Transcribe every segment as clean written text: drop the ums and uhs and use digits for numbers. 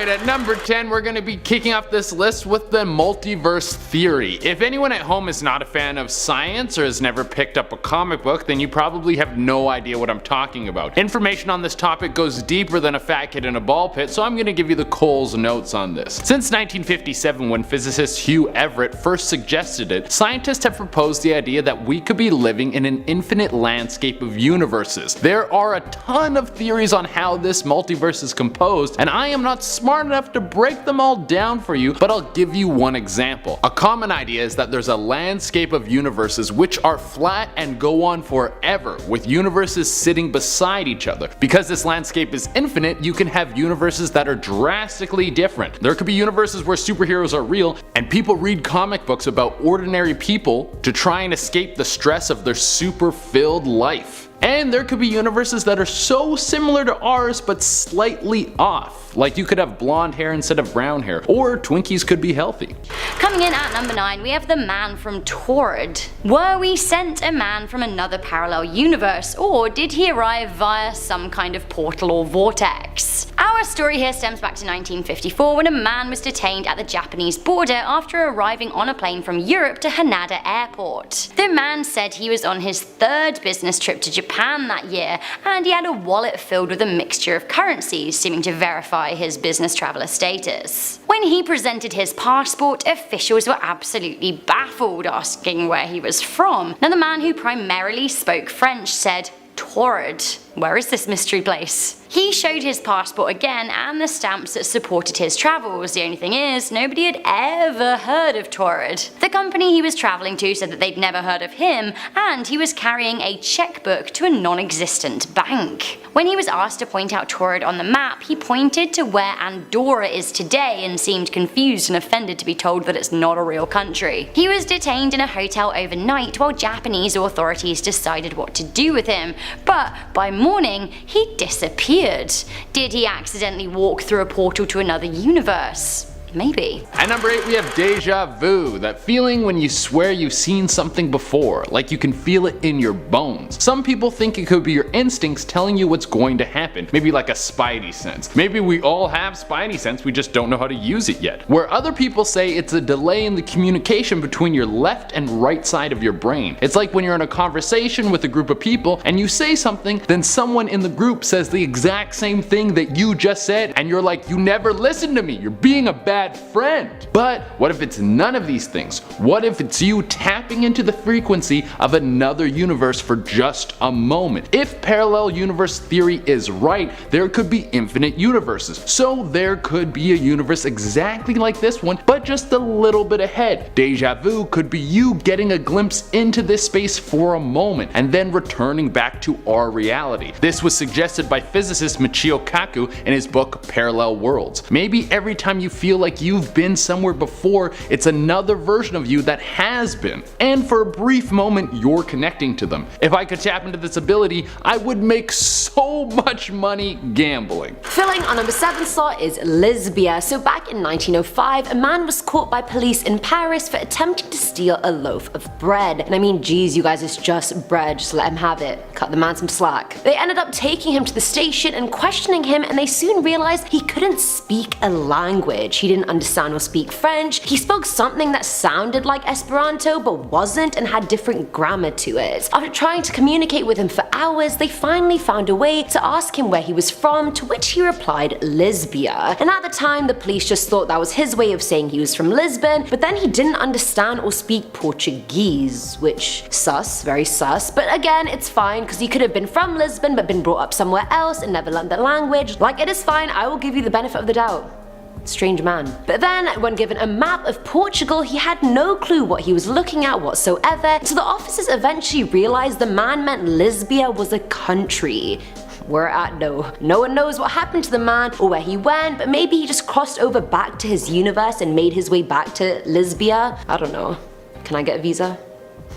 Alright, at number 10 we're going to be kicking off this list with the multiverse theory. If anyone at home is not a fan of science or has never picked up a comic book, then you probably have no idea what I'm talking about. Information on this topic goes deeper than a fat kid in a ball pit, so I'm going to give you the Cole's notes on this. Since 1957, when physicist Hugh Everett first suggested it, scientists have proposed the idea that we could be living in an infinite landscape of universes. There are a ton of theories on how this multiverse is composed, and I am not smart enough to break them all down for you, but I'll give you one example. A common idea is that there's a landscape of universes which are flat and go on forever, with universes sitting beside each other. Because this landscape is infinite, you can have universes that are drastically different. There could be universes where superheroes are real, and people read comic books about ordinary people to try and escape the stress of their super-filled life. And there could be universes that are so similar to ours but slightly off. Like you could have blonde hair instead of brown hair, or Twinkies could be healthy. Coming in at number 9, we have the man from Taured. Were we sent a man from another parallel universe, or did he arrive via some kind of portal or vortex? Our story here stems back to 1954 when a man was detained at the Japanese border after arriving on a plane from Europe to Haneda Airport. The man said he was on his 3rd business trip to Japan that year, and he had a wallet filled with a mixture of currencies, seeming to verify his business traveller status. When he presented his passport, officials were absolutely baffled, asking where he was from. Now the man, who primarily spoke French, said, "Taured. Where is this mystery place?" He showed his passport again and the stamps that supported his travels. The only thing is, nobody had ever heard of Taured. The company he was travelling to said that they'd never heard of him, and he was carrying a checkbook to a non-existent bank. When he was asked to point out Taured on the map, he pointed to where Andorra is today and seemed confused and offended to be told that it's not a real country. He was detained in a hotel overnight while Japanese authorities decided what to do with him, but by morning he disappeared. Did he accidentally walk through a portal to another universe? Maybe. At number 8 we have deja vu, that feeling when you swear you've seen something before, like you can feel it in your bones. Some people think it could be your instincts telling you what's going to happen, maybe like a spidey sense. Maybe we all have spidey sense, we just don't know how to use it yet. Where other people say it's a delay in the communication between your left and right side of your brain. It's like when you're in a conversation with a group of people and you say something, then someone in the group says the exact same thing that you just said, and you're like, "You never listened to me, you're being a bad friend." But what if it's none of these things? What if it's you tapping into the frequency of another universe for just a moment? If parallel universe theory is right, there could be infinite universes. So there could be a universe exactly like this one, but just a little bit ahead. Deja vu could be you getting a glimpse into this space for a moment and then returning back to our reality. This was suggested by physicist Michio Kaku in his book Parallel Worlds. Maybe every time you feel like you've been somewhere before, it's another version of you that has been, and for a brief moment you're connecting to them. If I could tap into this ability, I would make so much money gambling. Filling our number 7 slot is Lesbia. So back in 1905, a man was caught by police in Paris for attempting to steal a loaf of bread. And I mean, geez, you guys, it's just bread, just let him have it. Cut the man some slack. They ended up taking him to the station and questioning him, and they soon realized he couldn't speak a language. He didn't understand or speak French. He spoke something that sounded like Esperanto but wasn't, and had different grammar to it. After trying to communicate with him for hours, they finally found a way to ask him where he was from, to which he replied Lesbia. And at the time, the police just thought that was his way of saying he was from Lisbon, but then he didn't understand or speak Portuguese, which sus, very sus. But again, it's fine because he could have been from Lisbon but been brought up somewhere else and never learned the language. Like, it is fine, I will give you the benefit of the doubt. Strange man. But then, when given a map of Portugal, he had no clue what he was looking at whatsoever, so the officers eventually realized the man meant Lesbia was a country. No one knows what happened to the man or where he went, but maybe he just crossed over back to his universe and made his way back to Lesbia. I don't know. Can I get a visa?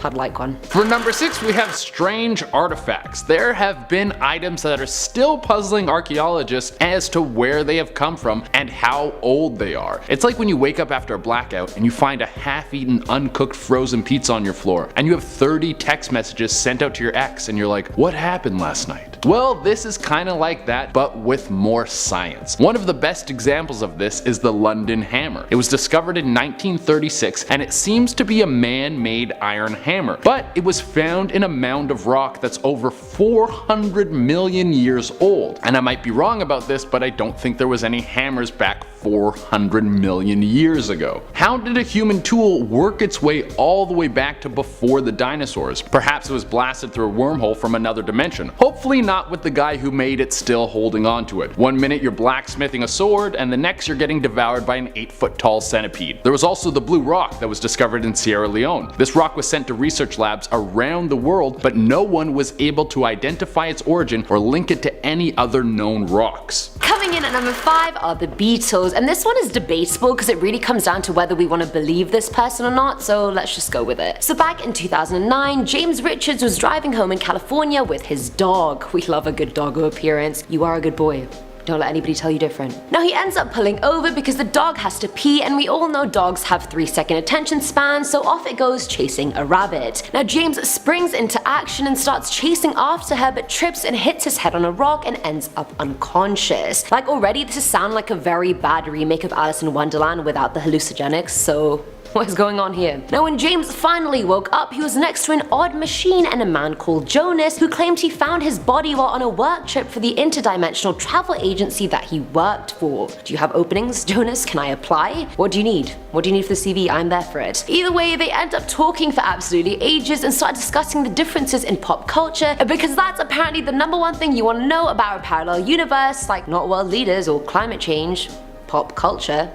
I'd like one. For number 6, we have strange artifacts. There have been items that are still puzzling archaeologists as to where they have come from and how old they are. It's like when you wake up after a blackout and you find a half-eaten, uncooked frozen pizza on your floor, and you have 30 text messages sent out to your ex and you're like, what happened last night? Well, this is kinda like that, but with more science. One of the best examples of this is the London hammer. It was discovered in 1936 and it seems to be a man-made iron hammer, but it was found in a mound of rock that's over 400 million years old. And I might be wrong about this, but I don't think there was any hammers back 400 million years ago. How did a human tool work its way all the way back to before the dinosaurs? Perhaps it was blasted through a wormhole from another dimension. Hopefully not with the guy who made it still holding on to it. One minute you're blacksmithing a sword and the next you're getting devoured by an 8-foot tall centipede. There was also the blue rock that was discovered in Sierra Leone. This rock was sent to research labs around the world, but no one was able to identify its origin or link it to any other known rocks. Coming in at number 5 are the Beatles, and this one is debatable because it really comes down to whether we want to believe this person or not, so let's just go with it. So back in 2009, James Richards was driving home in California with his dog. We love a good doggo appearance. You are a good boy. Don't let anybody tell you different. Now he ends up pulling over because the dog has to pee, and we all know dogs have 3-second attention spans, so off it goes chasing a rabbit. Now James springs into action and starts chasing after her, but trips and hits his head on a rock and ends up unconscious. Like already this sounds like a very bad remake of Alice in Wonderland without the hallucinogenics, so what is going on here? Now when James finally woke up, he was next to an odd machine and a man called Jonas who claimed he found his body while on a work trip for the Interdimensional travel agency that he worked for. Do you have openings, Jonas? Can I apply? What do you need? What do you need for the CV? I'm there for it. Either way, they end up talking for absolutely ages and start discussing the differences in pop culture, because that's apparently the number one thing you want to know about a parallel universe, like not world leaders or climate change, pop culture.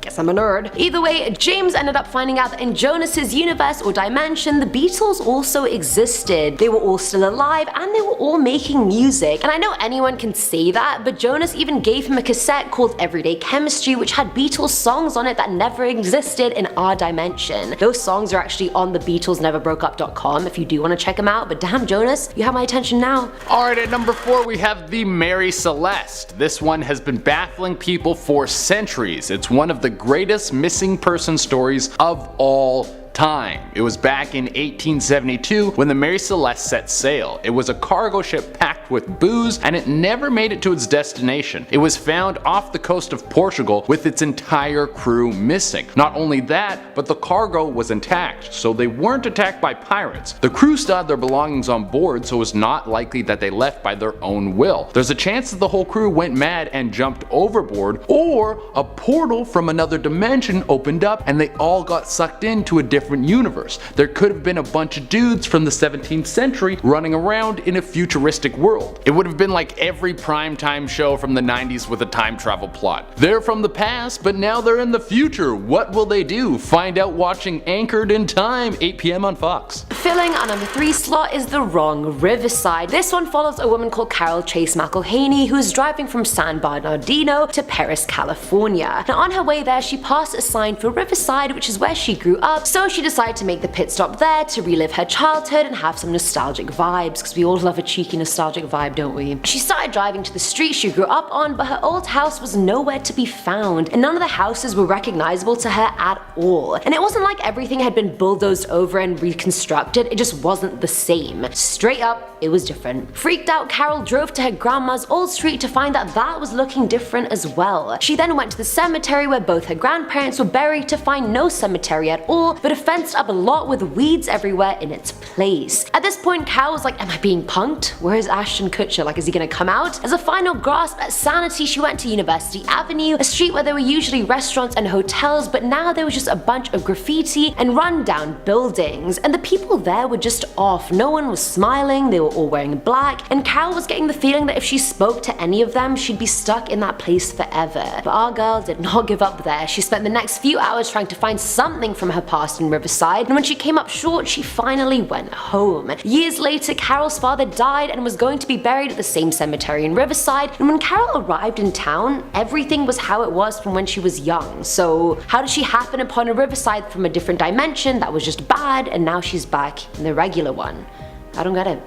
Guess I'm a nerd. Either way, James ended up finding out that in Jonas's universe or dimension, the Beatles also existed. They were all still alive and they were all making music. And I know anyone can say that, but Jonas even gave him a cassette called Everyday Chemistry, which had Beatles songs on it that never existed in our dimension. Those songs are actually on the BeatlesNeverBrokeUp.com if you do want to check them out, but damn Jonas, you have my attention now. Alright, at number 4 we have the Mary Celeste. This one has been baffling people for centuries. It's one of the greatest missing person stories of all time. It was back in 1872 when the Mary Celeste set sail. It was a cargo ship packed with booze and it never made it to its destination. It was found off the coast of Portugal with its entire crew missing. Not only that, but the cargo was intact, so they weren't attacked by pirates. The crew still had their belongings on board, so it was not likely that they left by their own will. There's a chance that the whole crew went mad and jumped overboard, or a portal from another dimension opened up and they all got sucked into a different universe. There could have been a bunch of dudes from the 17th century running around in a futuristic world. It would have been like every primetime show from the 90s with a time travel plot. They're from the past, but now they're in the future. What will they do? Find out watching Anchored in Time, 8 p.m. on Fox. Filling our number 3 slot is the wrong Riverside. This one follows a woman called Carol Chase McElhaney who is driving from San Bernardino to Perris, California. Now on her way there, she passed a sign for Riverside, which is where she grew up, so she decided to make the pit stop there to relive her childhood and have some nostalgic vibes, because we all love a cheeky nostalgic vibe, don't we? She started driving to the street she grew up on, but her old house was nowhere to be found, and none of the houses were recognizable to her at all. And it wasn't like everything had been bulldozed over and reconstructed, it just wasn't the same. Straight up, it was different. Freaked out, Carol drove to her grandma's old street to find that that was looking different as well. She then went to the cemetery where both her grandparents were buried to find no cemetery at all, but a fenced up a lot with weeds everywhere in its place. At this point, Carol was like, am I being punked? Where is Ashton Kutcher? Like, is he gonna come out? As a final grasp at sanity, she went to University Avenue, a street where there were usually restaurants and hotels, but now there was just a bunch of graffiti and run-down buildings, and the people there were just off. No one was smiling, they were all wearing black, and Carol was getting the feeling that if she spoke to any of them, she'd be stuck in that place forever. But our girl did not give up there. She spent the next few hours trying to find something from her past in Riverside, and when she came up short, she finally went home. Years later, Carol's father died and was going to be buried at the same cemetery in Riverside, and when Carol arrived in town, everything was how it was from when she was young. So how did she happen upon a Riverside from a different dimension that was just bad, and now she's back in the regular one? I don't get it.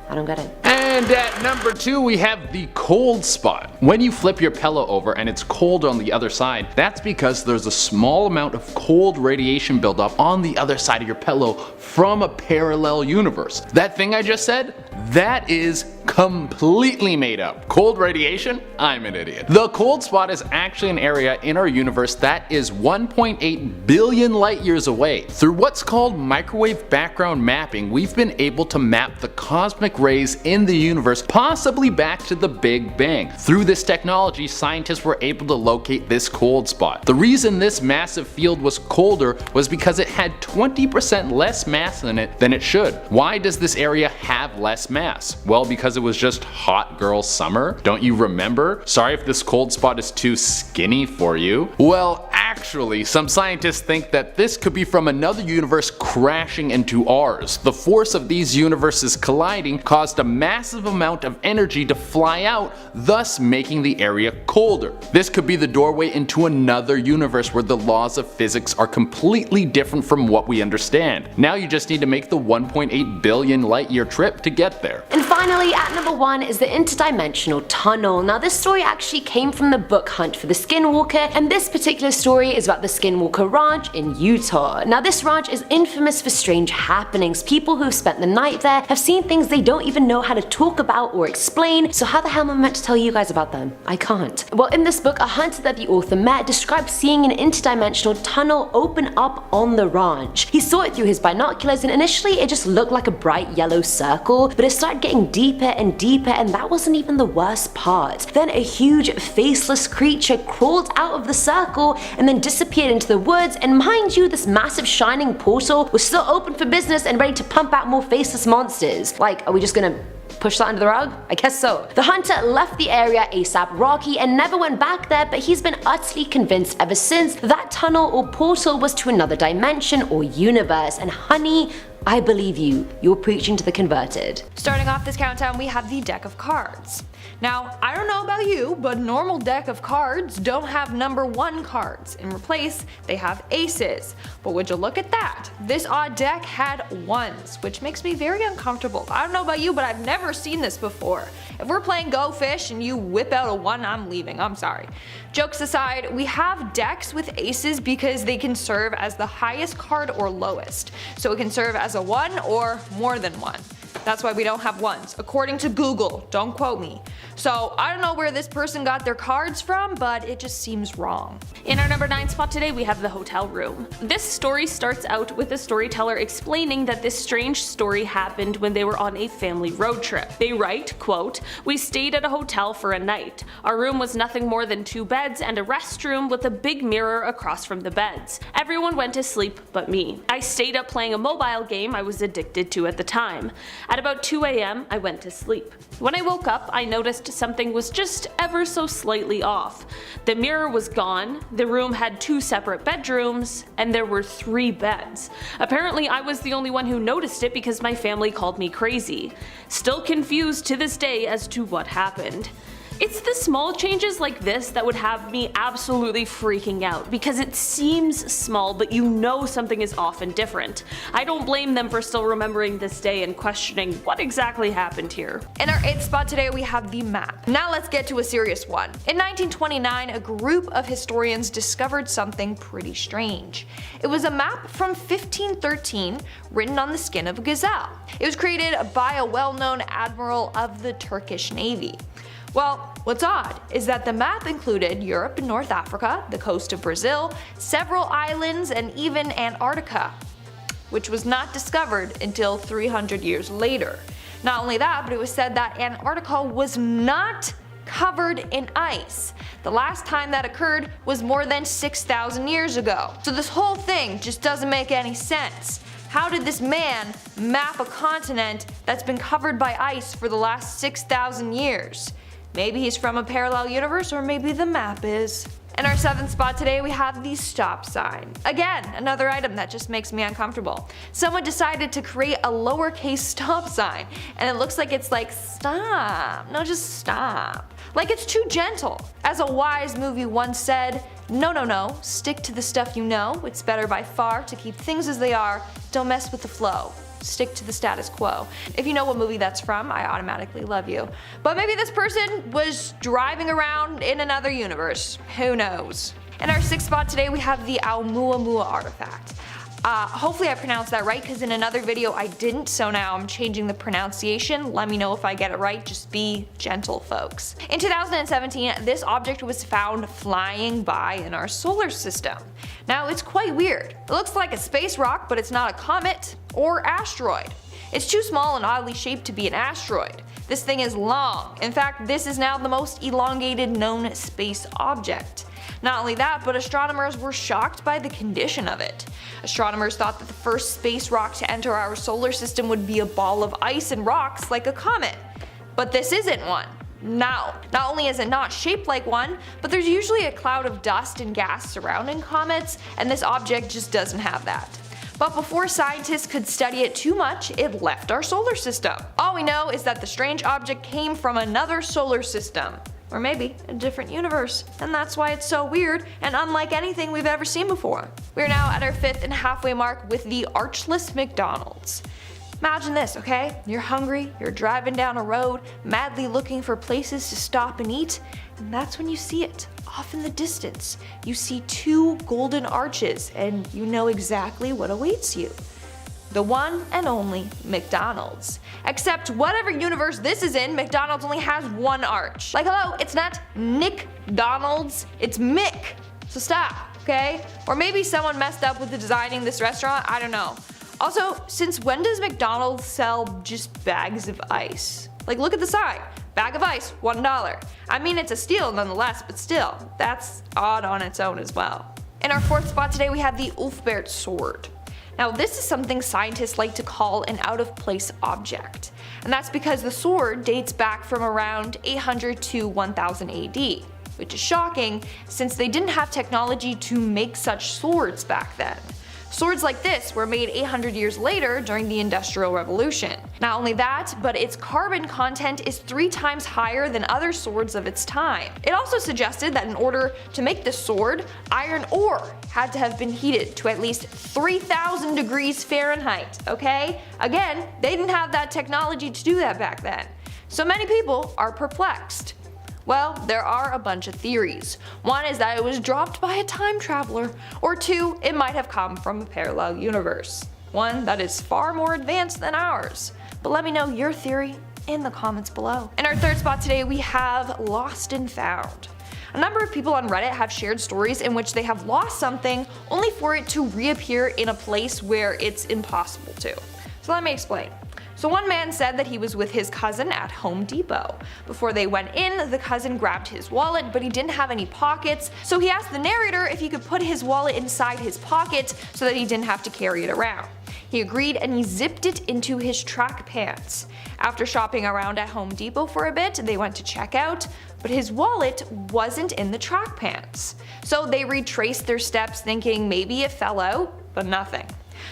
I don't get it. And at number 2 we have the cold spot. When you flip your pillow over and it's cold on the other side, that's because there's a small amount of cold radiation buildup on the other side of your pillow from a parallel universe. That thing I just said, that is completely made up. Cold radiation? I'm an idiot. The cold spot is actually an area in our universe that is 1.8 billion light years away. Through what's called microwave background mapping, we've been able to map the cosmic rays in the universe possibly back to the Big Bang. Through this technology, scientists were able to locate this cold spot. The reason this massive field was colder was because it had 20% less mass in it than it should. Why does this area have less mass? Well, because it was just hot girl summer. Don't you remember? Sorry if this cold spot is too skinny for you. Well, actually, some scientists think that this could be from another universe crashing into ours. The force of these universes colliding caused a massive amount of energy to fly out, thus making the area colder. This could be the doorway into another universe where the laws of physics are completely different from what we understand. Now you just need to make the 1.8 billion light year trip to get there. And finally, at number 1 is the Interdimensional Tunnel. Now this story actually came from the book Hunt for the Skinwalker, and this particular story is about the Skinwalker Ranch in Utah. Now this ranch is infamous for strange happenings. People who have spent the night there have seen things they don't even know how to talk about or explain, so how the hell am I meant to tell you guys about them? I can't. Well, in this book, a hunter that the author met described seeing an interdimensional tunnel open up on the ranch. He saw it through his binoculars, and initially it just looked like a bright yellow circle, but it started getting deeper and deeper, and that wasn't even the worst part. Then a huge faceless creature crawled out of the circle and then disappeared into the woods, and mind you, this massive shining portal was still open for business and ready to pump out more faceless monsters. Like, are we just gonna push that under the rug? I guess so. The hunter left the area ASAP Rocky and never went back there, but he's been utterly convinced ever since that tunnel or portal was to another dimension or universe, and honey, I believe you. You're preaching to the converted. Starting off this countdown, we have the deck of cards. Now, I don't know about you, but normal deck of cards don't have number 1 cards. In replace, they have aces. But would you look at that? This odd deck had 1s, which makes me very uncomfortable. I don't know about you, but I've never seen this before. If we're playing Go Fish and you whip out a 1, I'm leaving, I'm sorry. Jokes aside, we have decks with aces because they can serve as the highest card or lowest. So it can serve as a 1 or more than 1. That's why we don't have 1s, according to Google, don't quote me. So I don't know where this person got their cards from, but it just seems wrong. In our number 9 spot today, we have the hotel room. This story starts out with the storyteller explaining that this strange story happened when they were on a family road trip. They write, quote, "We stayed at a hotel for a night. Our room was nothing more than 2 beds and a restroom with a big mirror across from the beds. Everyone went to sleep but me. I stayed up playing a mobile game I was addicted to at the time. At about 2 a.m. I went to sleep. When I woke up, I noticed something was just ever so slightly off. The mirror was gone, the room had 2 separate bedrooms, and there were 3 beds. Apparently I was the only one who noticed it because my family called me crazy. Still confused to this day as to what happened." It's the small changes like this that would have me absolutely freaking out, because it seems small but you know something is off and different. I don't blame them for still remembering this day and questioning what exactly happened here. In our 8th spot today, we have the map. Now let's get to a serious one. In 1929, a group of historians discovered something pretty strange. It was a map from 1513 written on the skin of a gazelle. It was created by a well-known admiral of the Turkish Navy. Well, what's odd is that the map included Europe and North Africa, the coast of Brazil, several islands, and even Antarctica, which was not discovered until 300 years later. Not only that, but it was said that Antarctica was not covered in ice. The last time that occurred was more than 6,000 years ago. So this whole thing just doesn't make any sense. How did this man map a continent that's been covered by ice for the last 6,000 years? Maybe he's from a parallel universe, or maybe the map is. In our 7th spot today we have the stop sign. Again, another item that just makes me uncomfortable. Someone decided to create a lowercase stop sign, and it looks like it's like stop, no, just stop. Like it's too gentle. As a wise movie once said, no, stick to the stuff you know, it's better by far to keep things as they are, don't mess with the flow. Stick to the status quo. If you know what movie that's from, I automatically love you. But maybe this person was driving around in another universe. Who knows? In our 6th spot today we have the Oumuamua artifact. Hopefully I pronounced that right, because in another video I didn't, so now I'm changing the pronunciation. Let me know if I get it right, just be gentle folks. In 2017, this object was found flying by in our solar system. Now it's quite weird. It looks like a space rock, but it's not a comet or asteroid. It's too small and oddly shaped to be an asteroid. This thing is long. In fact, this is now the most elongated known space object. Not only that, but astronomers were shocked by the condition of it. Astronomers thought that the first space rock to enter our solar system would be a ball of ice and rocks like a comet. But this isn't one. Now, not only is it not shaped like one, but there's usually a cloud of dust and gas surrounding comets, and this object just doesn't have that. But before scientists could study it too much, it left our solar system. All we know is that the strange object came from another solar system. Or maybe a different universe, and that's why it's so weird and unlike anything we've ever seen before. We're now at our 5th and halfway mark with the archless McDonald's. Imagine this, okay? You're hungry, you're driving down a road, madly looking for places to stop and eat, and that's when you see it. Off in the distance, you see 2 golden arches, and you know exactly what awaits you. The one and only McDonald's. Except whatever universe this is in, McDonald's only has 1 arch. Like hello, it's not Nick Donald's, it's Mick. So stop, okay? Or maybe someone messed up with the designing this restaurant, I don't know. Also, since when does McDonald's sell just bags of ice? Like look at the sign, bag of ice, $1. I mean it's a steal nonetheless, but still, that's odd on its own as well. In our 4th spot today we have the Ulfberht sword. Now this is something scientists like to call an out-of-place object, and that's because the sword dates back from around 800 to 1000 AD, which is shocking since they didn't have technology to make such swords back then. Swords like this were made 800 years later during the Industrial Revolution. Not only that, but its carbon content is 3 times higher than other swords of its time. It also suggested that in order to make this sword, iron ore had to have been heated to at least 3000 degrees Fahrenheit, okay? Again, they didn't have that technology to do that back then. So many people are perplexed. Well, there are a bunch of theories. One is that it was dropped by a time traveler, or 2, it might have come from a parallel universe. One that is far more advanced than ours. But let me know your theory in the comments below. In our 3rd spot today we have lost and found. A number of people on Reddit have shared stories in which they have lost something only for it to reappear in a place where it's impossible to. So let me explain. So one man said that he was with his cousin at Home Depot. Before they went in, the cousin grabbed his wallet, but he didn't have any pockets, so he asked the narrator if he could put his wallet inside his pocket so that he didn't have to carry it around. He agreed and he zipped it into his track pants. After shopping around at Home Depot for a bit, they went to check out, but his wallet wasn't in the track pants. So they retraced their steps thinking maybe it fell out, but nothing.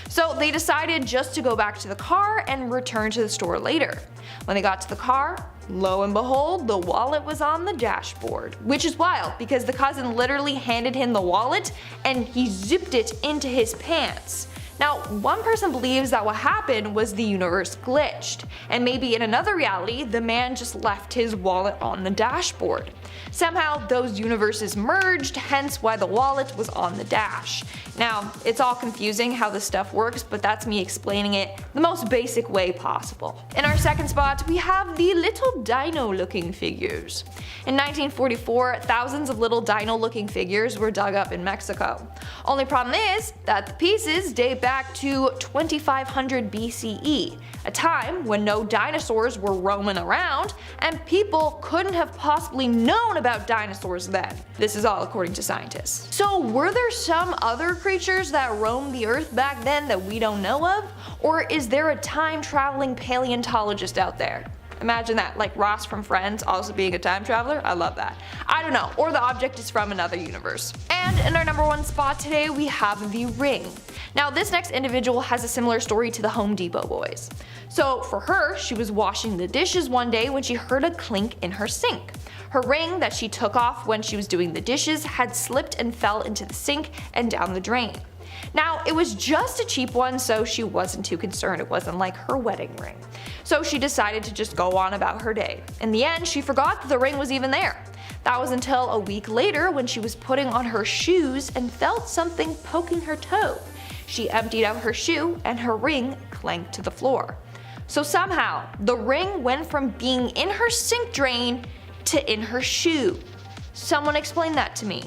So they decided just to go back to the car and return to the store later. When they got to the car, lo and behold, the wallet was on the dashboard. Which is wild because the cousin literally handed him the wallet and he zipped it into his pants. Now, one person believes that what happened was the universe glitched, and maybe in another reality, the man just left his wallet on the dashboard. Somehow, those universes merged, hence why the wallet was on the dash. Now, it's all confusing how this stuff works, but that's me explaining it the most basic way possible. In our 2nd spot, we have the little dino looking figures. In 1944, thousands of little dino looking figures were dug up in Mexico. Only problem is that the pieces date back to 2500 BCE, a time when no dinosaurs were roaming around and people couldn't have possibly known about dinosaurs then. This is all according to scientists. So were there some other creatures that roamed the earth back then that we don't know of? Or is there a time traveling paleontologist out there? Imagine that, like Ross from Friends also being a time traveler. I love that. I don't know, or the object is from another universe. And in our number 1 spot today, we have the ring. Now this next individual has a similar story to the Home Depot boys. So for her, she was washing the dishes one day when she heard a clink in her sink. Her ring that she took off when she was doing the dishes had slipped and fell into the sink and down the drain. Now, it was just a cheap one, so she wasn't too concerned. It wasn't like her wedding ring. So she decided to just go on about her day. In the end, she forgot that the ring was even there. That was until a week later when she was putting on her shoes and felt something poking her toe. She emptied out her shoe and her ring clanked to the floor. So somehow, the ring went from being in her sink drain to in her shoe. Someone explain that to me.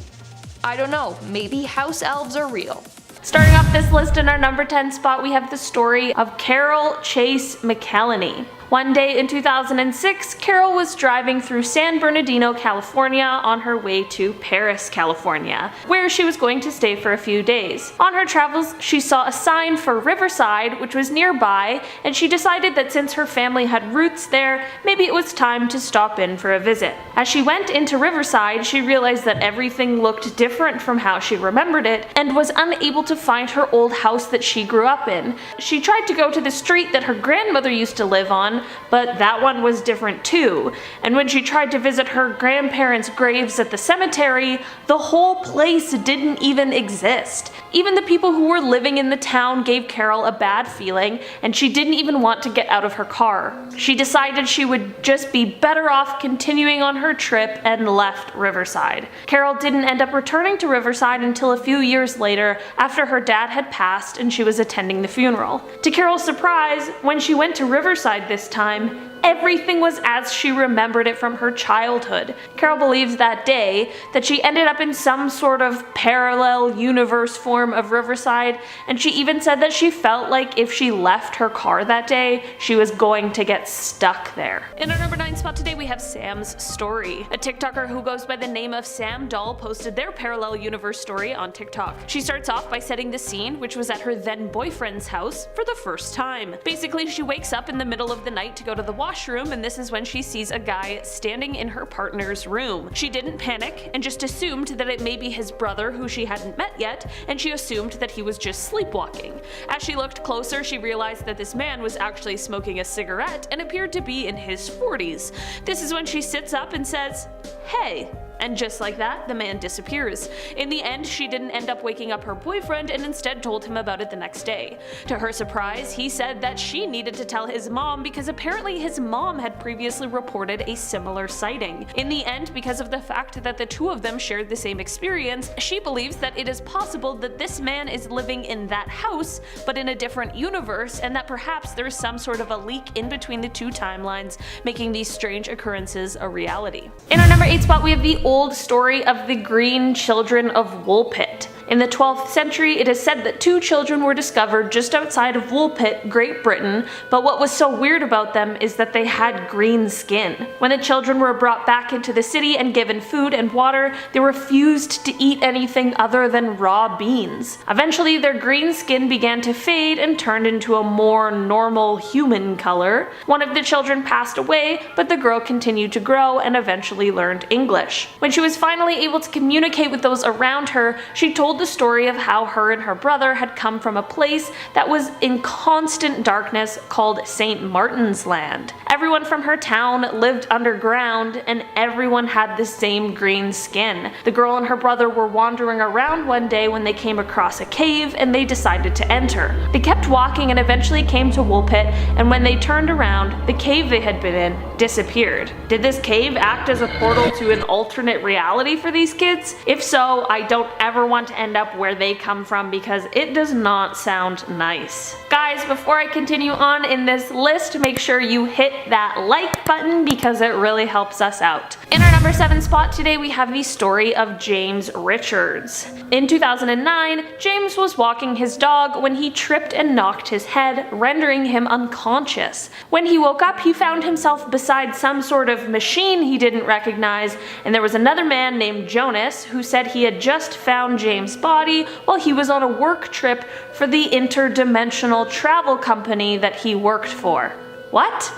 I don't know, maybe house elves are real. Starting off this list in our number 10 spot, we have the story of Carol Chase McElhenney. One day in 2006, Carol was driving through San Bernardino, California on her way to Paris, California, where she was going to stay for a few days. On her travels, she saw a sign for Riverside, which was nearby, and she decided that since her family had roots there, maybe it was time to stop in for a visit. As she went into Riverside, she realized that everything looked different from how she remembered it, and was unable to find her old house that she grew up in. She tried to go to the street that her grandmother used to live on, but that one was different too. And when she tried to visit her grandparents' graves at the cemetery, the whole place didn't even exist. Even the people who were living in the town gave Carol a bad feeling, and she didn't even want to get out of her car. She decided she would just be better off continuing on her trip and left Riverside. Carol didn't end up returning to Riverside until a few years later, after her dad had passed and she was attending the funeral. To Carol's surprise, when she went to Riverside this time, everything was as she remembered it from her childhood. Carol believes that day that she ended up in some sort of parallel universe form of Riverside, and she even said that she felt like if she left her car that day, she was going to get stuck there. In our number 9 spot today, we have Sam's story. A TikToker who goes by the name of Sam Doll posted their parallel universe story on TikTok. She starts off by setting the scene, which was at her then boyfriend's house for the first time. Basically, she wakes up in the middle of the night to go to the washroom, and this is when she sees a guy standing in her partner's room. She didn't panic and just assumed that it may be his brother who she hadn't met yet, and she assumed that he was just sleepwalking. As she looked closer, she realized that this man was actually smoking a cigarette and appeared to be in his 40s. This is when she sits up and says, "Hey." And just like that, the man disappears. In the end, she didn't end up waking up her boyfriend and instead told him about it the next day. To her surprise, he said that she needed to tell his mom because apparently his mom had previously reported a similar sighting. In the end, because of the fact that the two of them shared the same experience, she believes that it is possible that this man is living in that house, but in a different universe, and that perhaps there is some sort of a leak in between the two timelines, making these strange occurrences a reality. In our number 8 spot, we have the old story of the Green Children of Woolpit. In the 12th century, it is said that 2 children were discovered just outside of Woolpit, Great Britain, but what was so weird about them is that they had green skin. When the children were brought back into the city and given food and water, they refused to eat anything other than raw beans. Eventually, their green skin began to fade and turned into a more normal human color. One of the children passed away, but the girl continued to grow and eventually learned English. When she was finally able to communicate with those around her, she told the story of how her and her brother had come from a place that was in constant darkness called St. Martin's Land. Everyone from her town lived underground, and everyone had the same green skin. The girl and her brother were wandering around one day when they came across a cave, and they decided to enter. They kept walking and eventually came to Woolpit, and when they turned around, the cave they had been in disappeared. Did this cave act as a portal to an alternate reality for these kids? If so, I don't ever want to end up where they come from because it does not sound nice. Guys, before I continue on in this list, make sure you hit that like button because it really helps us out. In our number 7 spot today, we have the story of James Richards. In 2009, James was walking his dog when he tripped and knocked his head, rendering him unconscious. When he woke up, he found himself beside some sort of machine he didn't recognize, and there was another man named Jonas who said he had just found James' body while he was on a work trip for the Interdimensional travel company that he worked for. What?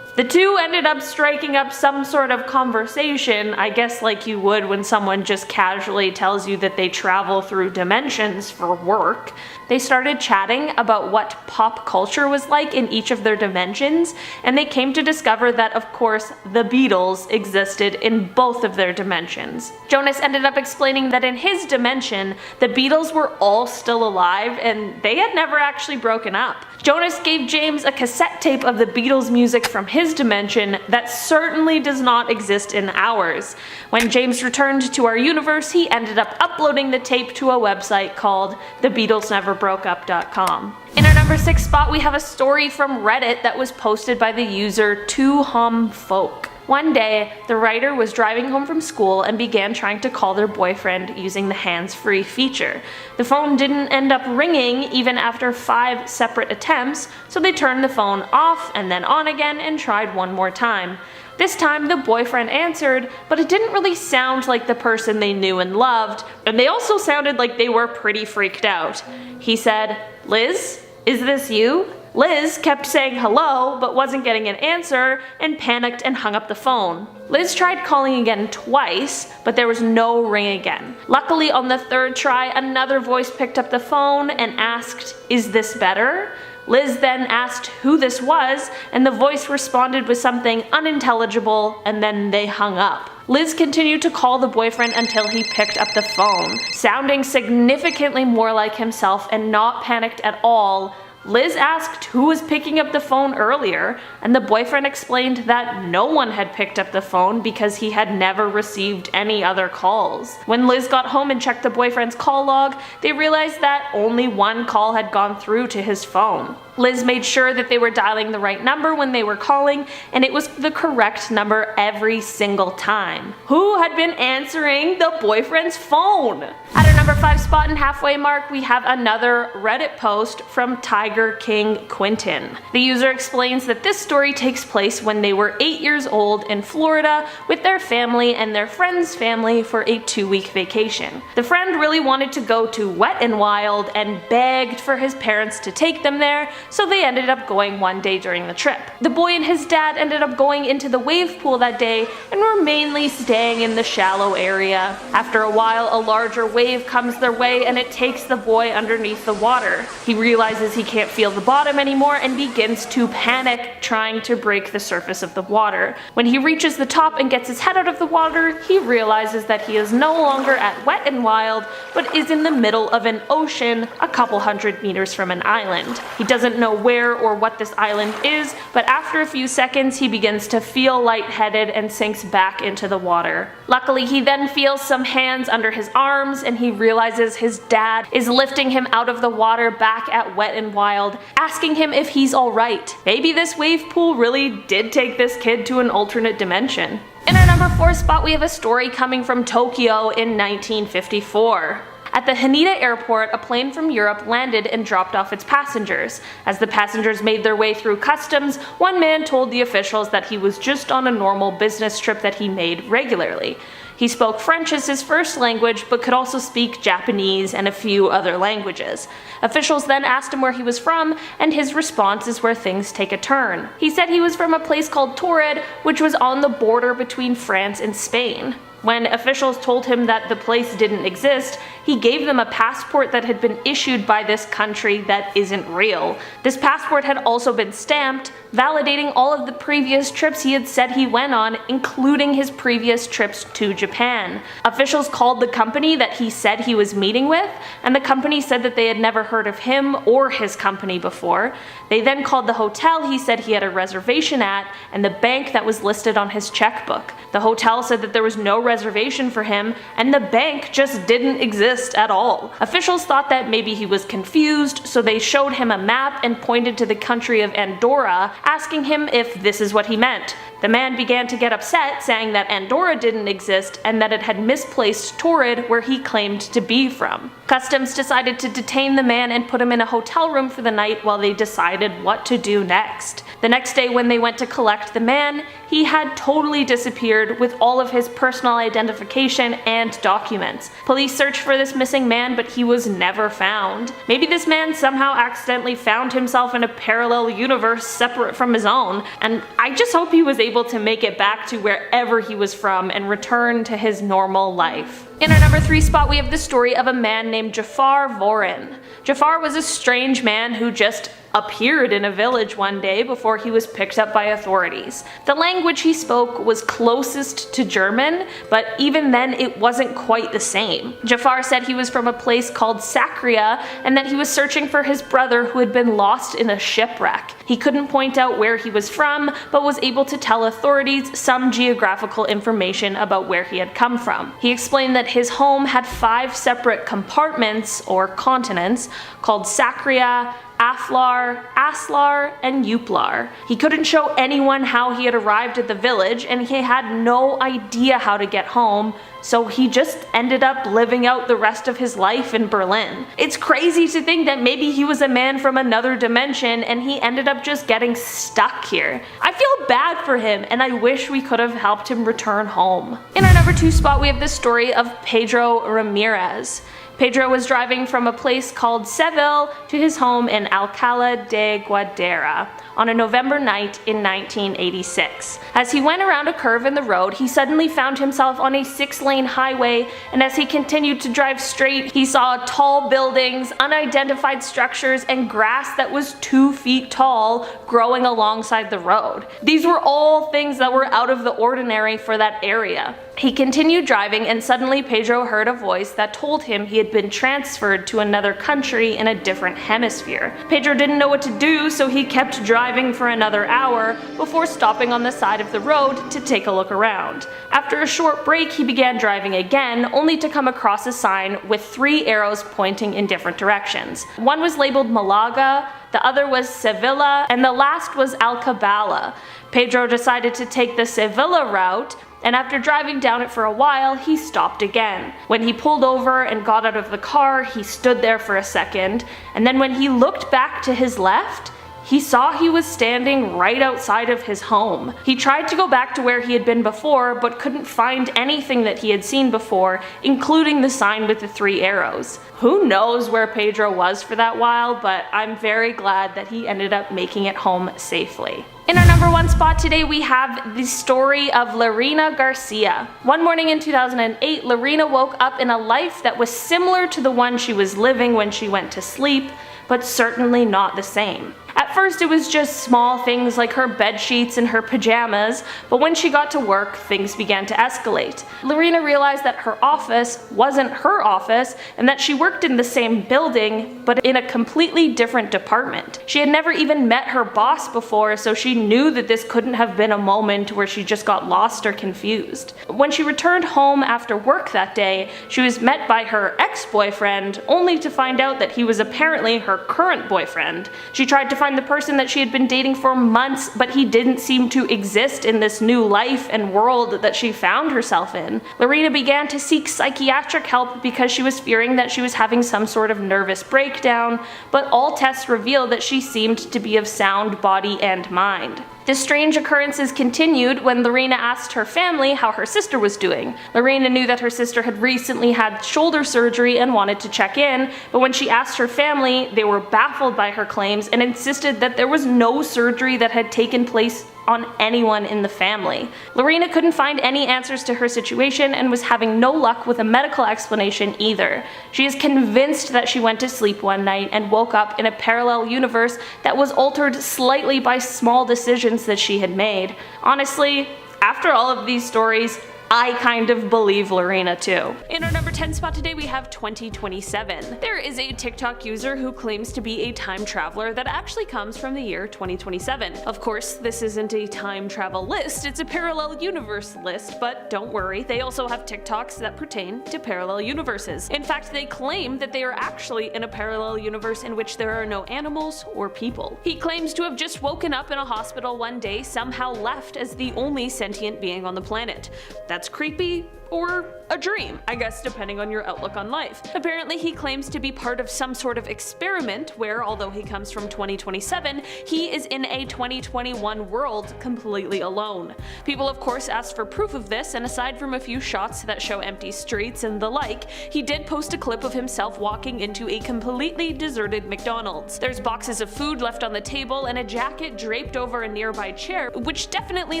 The two ended up striking up some sort of conversation, I guess like you would when someone just casually tells you that they travel through dimensions for work. They started chatting about what pop culture was like in each of their dimensions, and they came to discover that, of course, the Beatles existed in both of their dimensions. Jonas ended up explaining that in his dimension, the Beatles were all still alive and they had never actually broken up. Jonas gave James a cassette tape of the Beatles music from his dimension that certainly does not exist in ours. When James returned to our universe, he ended up uploading the tape to a website called thebeatlesneverbroakeup.com. In our number 6 spot, we have a story from Reddit that was posted by the user 2humfolk. One day, the writer was driving home from school and began trying to call their boyfriend using the hands-free feature. The phone didn't end up ringing even after 5 separate attempts, so they turned the phone off and then on again and tried one more time. This time the boyfriend answered, but it didn't really sound like the person they knew and loved, and they also sounded like they were pretty freaked out. He said, "Liz, is this you?" Liz kept saying hello, but wasn't getting an answer, and panicked and hung up the phone. Liz tried calling again twice, but there was no ring again. Luckily, on the 3rd try, another voice picked up the phone and asked, "Is this better?" Liz then asked who this was, and the voice responded with something unintelligible, and then they hung up. Liz continued to call the boyfriend until he picked up the phone. Sounding significantly more like himself and not panicked at all, Liz asked who was picking up the phone earlier, and the boyfriend explained that no one had picked up the phone because he had never received any other calls. When Liz got home and checked the boyfriend's call log, they realized that only one call had gone through to his phone. Liz made sure that they were dialing the right number when they were calling, and it was the correct number every single time. Who had been answering the boyfriend's phone? At our number 5 spot and halfway mark, we have another Reddit post from Tiger King Quentin. The user explains that this story takes place when they were 8 years old in Florida with their family and their friend's family for a 2-week vacation. The friend really wanted to go to Wet n Wild and begged for his parents to take them there, so they ended up going one day during the trip. The boy and his dad ended up going into the wave pool that day and were mainly staying in the shallow area. After a while, a larger wave comes their way and it takes the boy underneath the water. He realizes he can't feel the bottom anymore and begins to panic, trying to break the surface of the water. When he reaches the top and gets his head out of the water, he realizes that he is no longer at Wet n Wild, but is in the middle of an ocean a couple hundred meters from an island. He doesn't know where or what this island is, but after a few seconds he begins to feel lightheaded and sinks back into the water. Luckily, he then feels some hands under his arms and he realizes his dad is lifting him out of the water back at Wet n Wild, asking him if he's alright. Maybe this wave pool really did take this kid to an alternate dimension. In our number 4 spot, we have a story coming from Tokyo in 1954. At the Haneda airport, a plane from Europe landed and dropped off its passengers. As the passengers made their way through customs, one man told the officials that he was just on a normal business trip that he made regularly. He spoke French as his first language, but could also speak Japanese and a few other languages. Officials then asked him where he was from, and his response is where things take a turn. He said he was from a place called Taured, which was on the border between France and Spain. When officials told him that the place didn't exist, he gave them a passport that had been issued by this country that isn't real. This passport had also been stamped, validating all of the previous trips he had said he went on, including his previous trips to Japan. Officials called the company that he said he was meeting with, and the company said that they had never heard of him or his company before. They then called the hotel he said he had a reservation at, and the bank that was listed on his checkbook. The hotel said that there was no reservation for him, and the bank just didn't exist at all. Officials thought that maybe he was confused, so they showed him a map and pointed to the country of Andorra, asking him if this is what he meant. The man began to get upset, saying that Andorra didn't exist and that it had misplaced Taured where he claimed to be from. Customs decided to detain the man and put him in a hotel room for the night while they decided what to do next. The next day when they went to collect the man, he had totally disappeared with all of his personal identification and documents. Police searched for this missing man, but he was never found. Maybe this man somehow accidentally found himself in a parallel universe separate from his own, and I just hope he was able to make it back to wherever he was from and return to his normal life. In our number 3 spot, we have the story of a man named Jafar Vorin. Jafar was a strange man who just appeared in a village one day before he was picked up by authorities. The language he spoke was closest to German, but even then it wasn't quite the same. Jafar said he was from a place called Sakria and that he was searching for his brother who had been lost in a shipwreck. He couldn't point out where he was from, but was able to tell authorities some geographical information about where he had come from. He explained that his home had 5 separate compartments, or continents, called Sakria, Aflar, Aslar, and Uplar. He couldn't show anyone how he had arrived at the village, and he had no idea how to get home, so he just ended up living out the rest of his life in Berlin. It's crazy to think that maybe he was a man from another dimension and he ended up just getting stuck here. I feel bad for him, and I wish we could have helped him return home. In our number 2 spot, we have the story of Pedro Ramirez. Pedro was driving from a place called Seville to his home in Alcalá de Guadalajara on a November night in 1986. As he went around a curve in the road, he suddenly found himself on a 6-lane highway, and as he continued to drive straight, he saw tall buildings, unidentified structures, and grass that was 2 feet tall growing alongside the road. These were all things that were out of the ordinary for that area. He continued driving, and suddenly Pedro heard a voice that told him he had been transferred to another country in a different hemisphere. Pedro didn't know what to do, so he kept driving for another hour before stopping on the side of the road to take a look around. After a short break, he began driving again, only to come across a sign with 3 arrows pointing in different directions. One was labeled Malaga, the other was Sevilla, and the last was Alcabala. Pedro decided to take the Sevilla route, and after driving down it for a while, he stopped again. When he pulled over and got out of the car, he stood there for a second, and then when he looked back to his left, he saw he was standing right outside of his home. He tried to go back to where he had been before, but couldn't find anything that he had seen before, including the sign with the 3 arrows. Who knows where Pedro was for that while, but I'm very glad that he ended up making it home safely. In our number 1 spot today, we have the story of Lorena Garcia. One morning in 2008, Lorena woke up in a life that was similar to the one she was living when she went to sleep, but certainly not the same. At first it was just small things like her bed sheets and her pajamas, but when she got to work, things began to escalate. Lorena realized that her office wasn't her office and that she worked in the same building, but in a completely different department. She had never even met her boss before, so she knew that this couldn't have been a moment where she just got lost or confused. When she returned home after work that day, she was met by her ex-boyfriend, only to find out that he was apparently her current boyfriend. She tried to find the person that she had been dating for months, but he didn't seem to exist in this new life and world that she found herself in. Lorena began to seek psychiatric help because she was fearing that she was having some sort of nervous breakdown, but all tests revealed that she seemed to be of sound body and mind. The strange occurrences continued when Lorena asked her family how her sister was doing. Lorena knew that her sister had recently had shoulder surgery and wanted to check in, but when she asked her family, they were baffled by her claims and insisted that there was no surgery that had taken place on anyone in the family. Lorena couldn't find any answers to her situation and was having no luck with a medical explanation either. She is convinced that she went to sleep one night and woke up in a parallel universe that was altered slightly by small decisions that she had made. Honestly, after all of these stories, I kind of believe Lorena too. In our number 10 spot today, we have 2027. There is a TikTok user who claims to be a time traveler that actually comes from the year 2027. Of course, this isn't a time travel list, it's a parallel universe list, but don't worry, they also have TikToks that pertain to parallel universes. In fact, they claim that they are actually in a parallel universe in which there are no animals or people. He claims to have just woken up in a hospital one day, somehow left as the only sentient being on the planet. That's creepy, or a dream, I guess, depending on your outlook on life. Apparently he claims to be part of some sort of experiment where, although he comes from 2027, he is in a 2021 world completely alone. People of course asked for proof of this, and aside from a few shots that show empty streets and the like, he did post a clip of himself walking into a completely deserted McDonald's. There's boxes of food left on the table and a jacket draped over a nearby chair, which definitely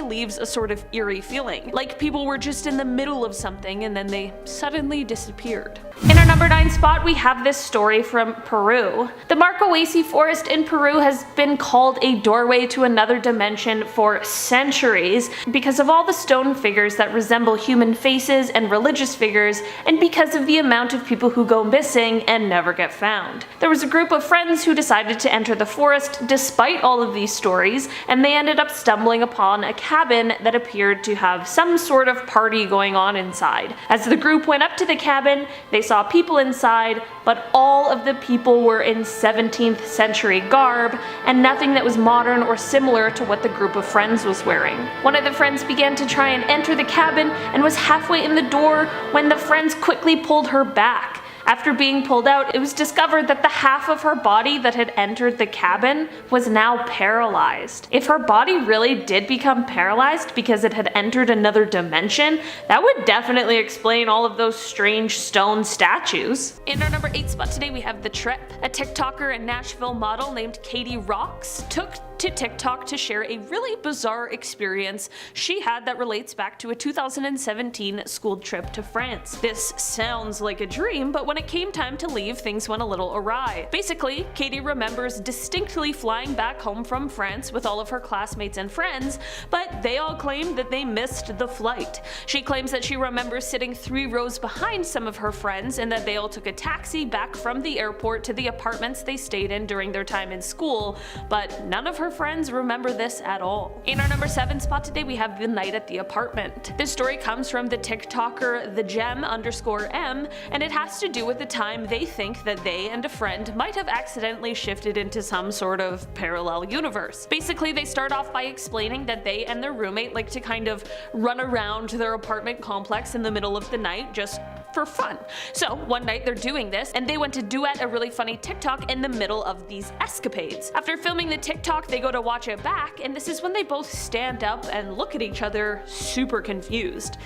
leaves a sort of eerie feeling, like people were just in the middle of something and then they suddenly disappeared. In our number 9 spot, we have this story from Peru. The Marcoesi forest in Peru has been called a doorway to another dimension for centuries because of all the stone figures that resemble human faces and religious figures, and because of the amount of people who go missing and never get found. There was a group of friends who decided to enter the forest despite all of these stories, and they ended up stumbling upon a cabin that appeared to have some sort of party going on inside. As the group went up to the cabin, they saw people inside, but all of the people were in 17th century garb, and nothing that was modern or similar to what the group of friends was wearing. One of the friends began to try and enter the cabin and was halfway in the door when the friends quickly pulled her back. After being pulled out, it was discovered that the half of her body that had entered the cabin was now paralyzed. If her body really did become paralyzed because it had entered another dimension, that would definitely explain all of those strange stone statues. In our number 8 spot today, we have The Trip. A TikToker and Nashville model named Katie Rocks took to TikTok to share a really bizarre experience she had that relates back to a 2017 school trip to France. This sounds like a dream, but when it came time to leave, things went a little awry. Basically, Katie remembers distinctly flying back home from France with all of her classmates and friends, but they all claimed that they missed the flight. She claims that she remembers sitting 3 rows behind some of her friends and that they all took a taxi back from the airport to the apartments they stayed in during their time in school, but none of her friends remember this at all. In our number 7 spot today, we have The Night at the Apartment. This story comes from the TikToker thegem_m, and it has to do with the time they think that they and a friend might have accidentally shifted into some sort of parallel universe. Basically, they start off by explaining that they and their roommate like to kind of run around their apartment complex in the middle of the night just for fun. So one night they're doing this and they went to duet a really funny TikTok in the middle of these escapades. After filming the TikTok, they go to watch it back, and this is when they both stand up and look at each other super confused.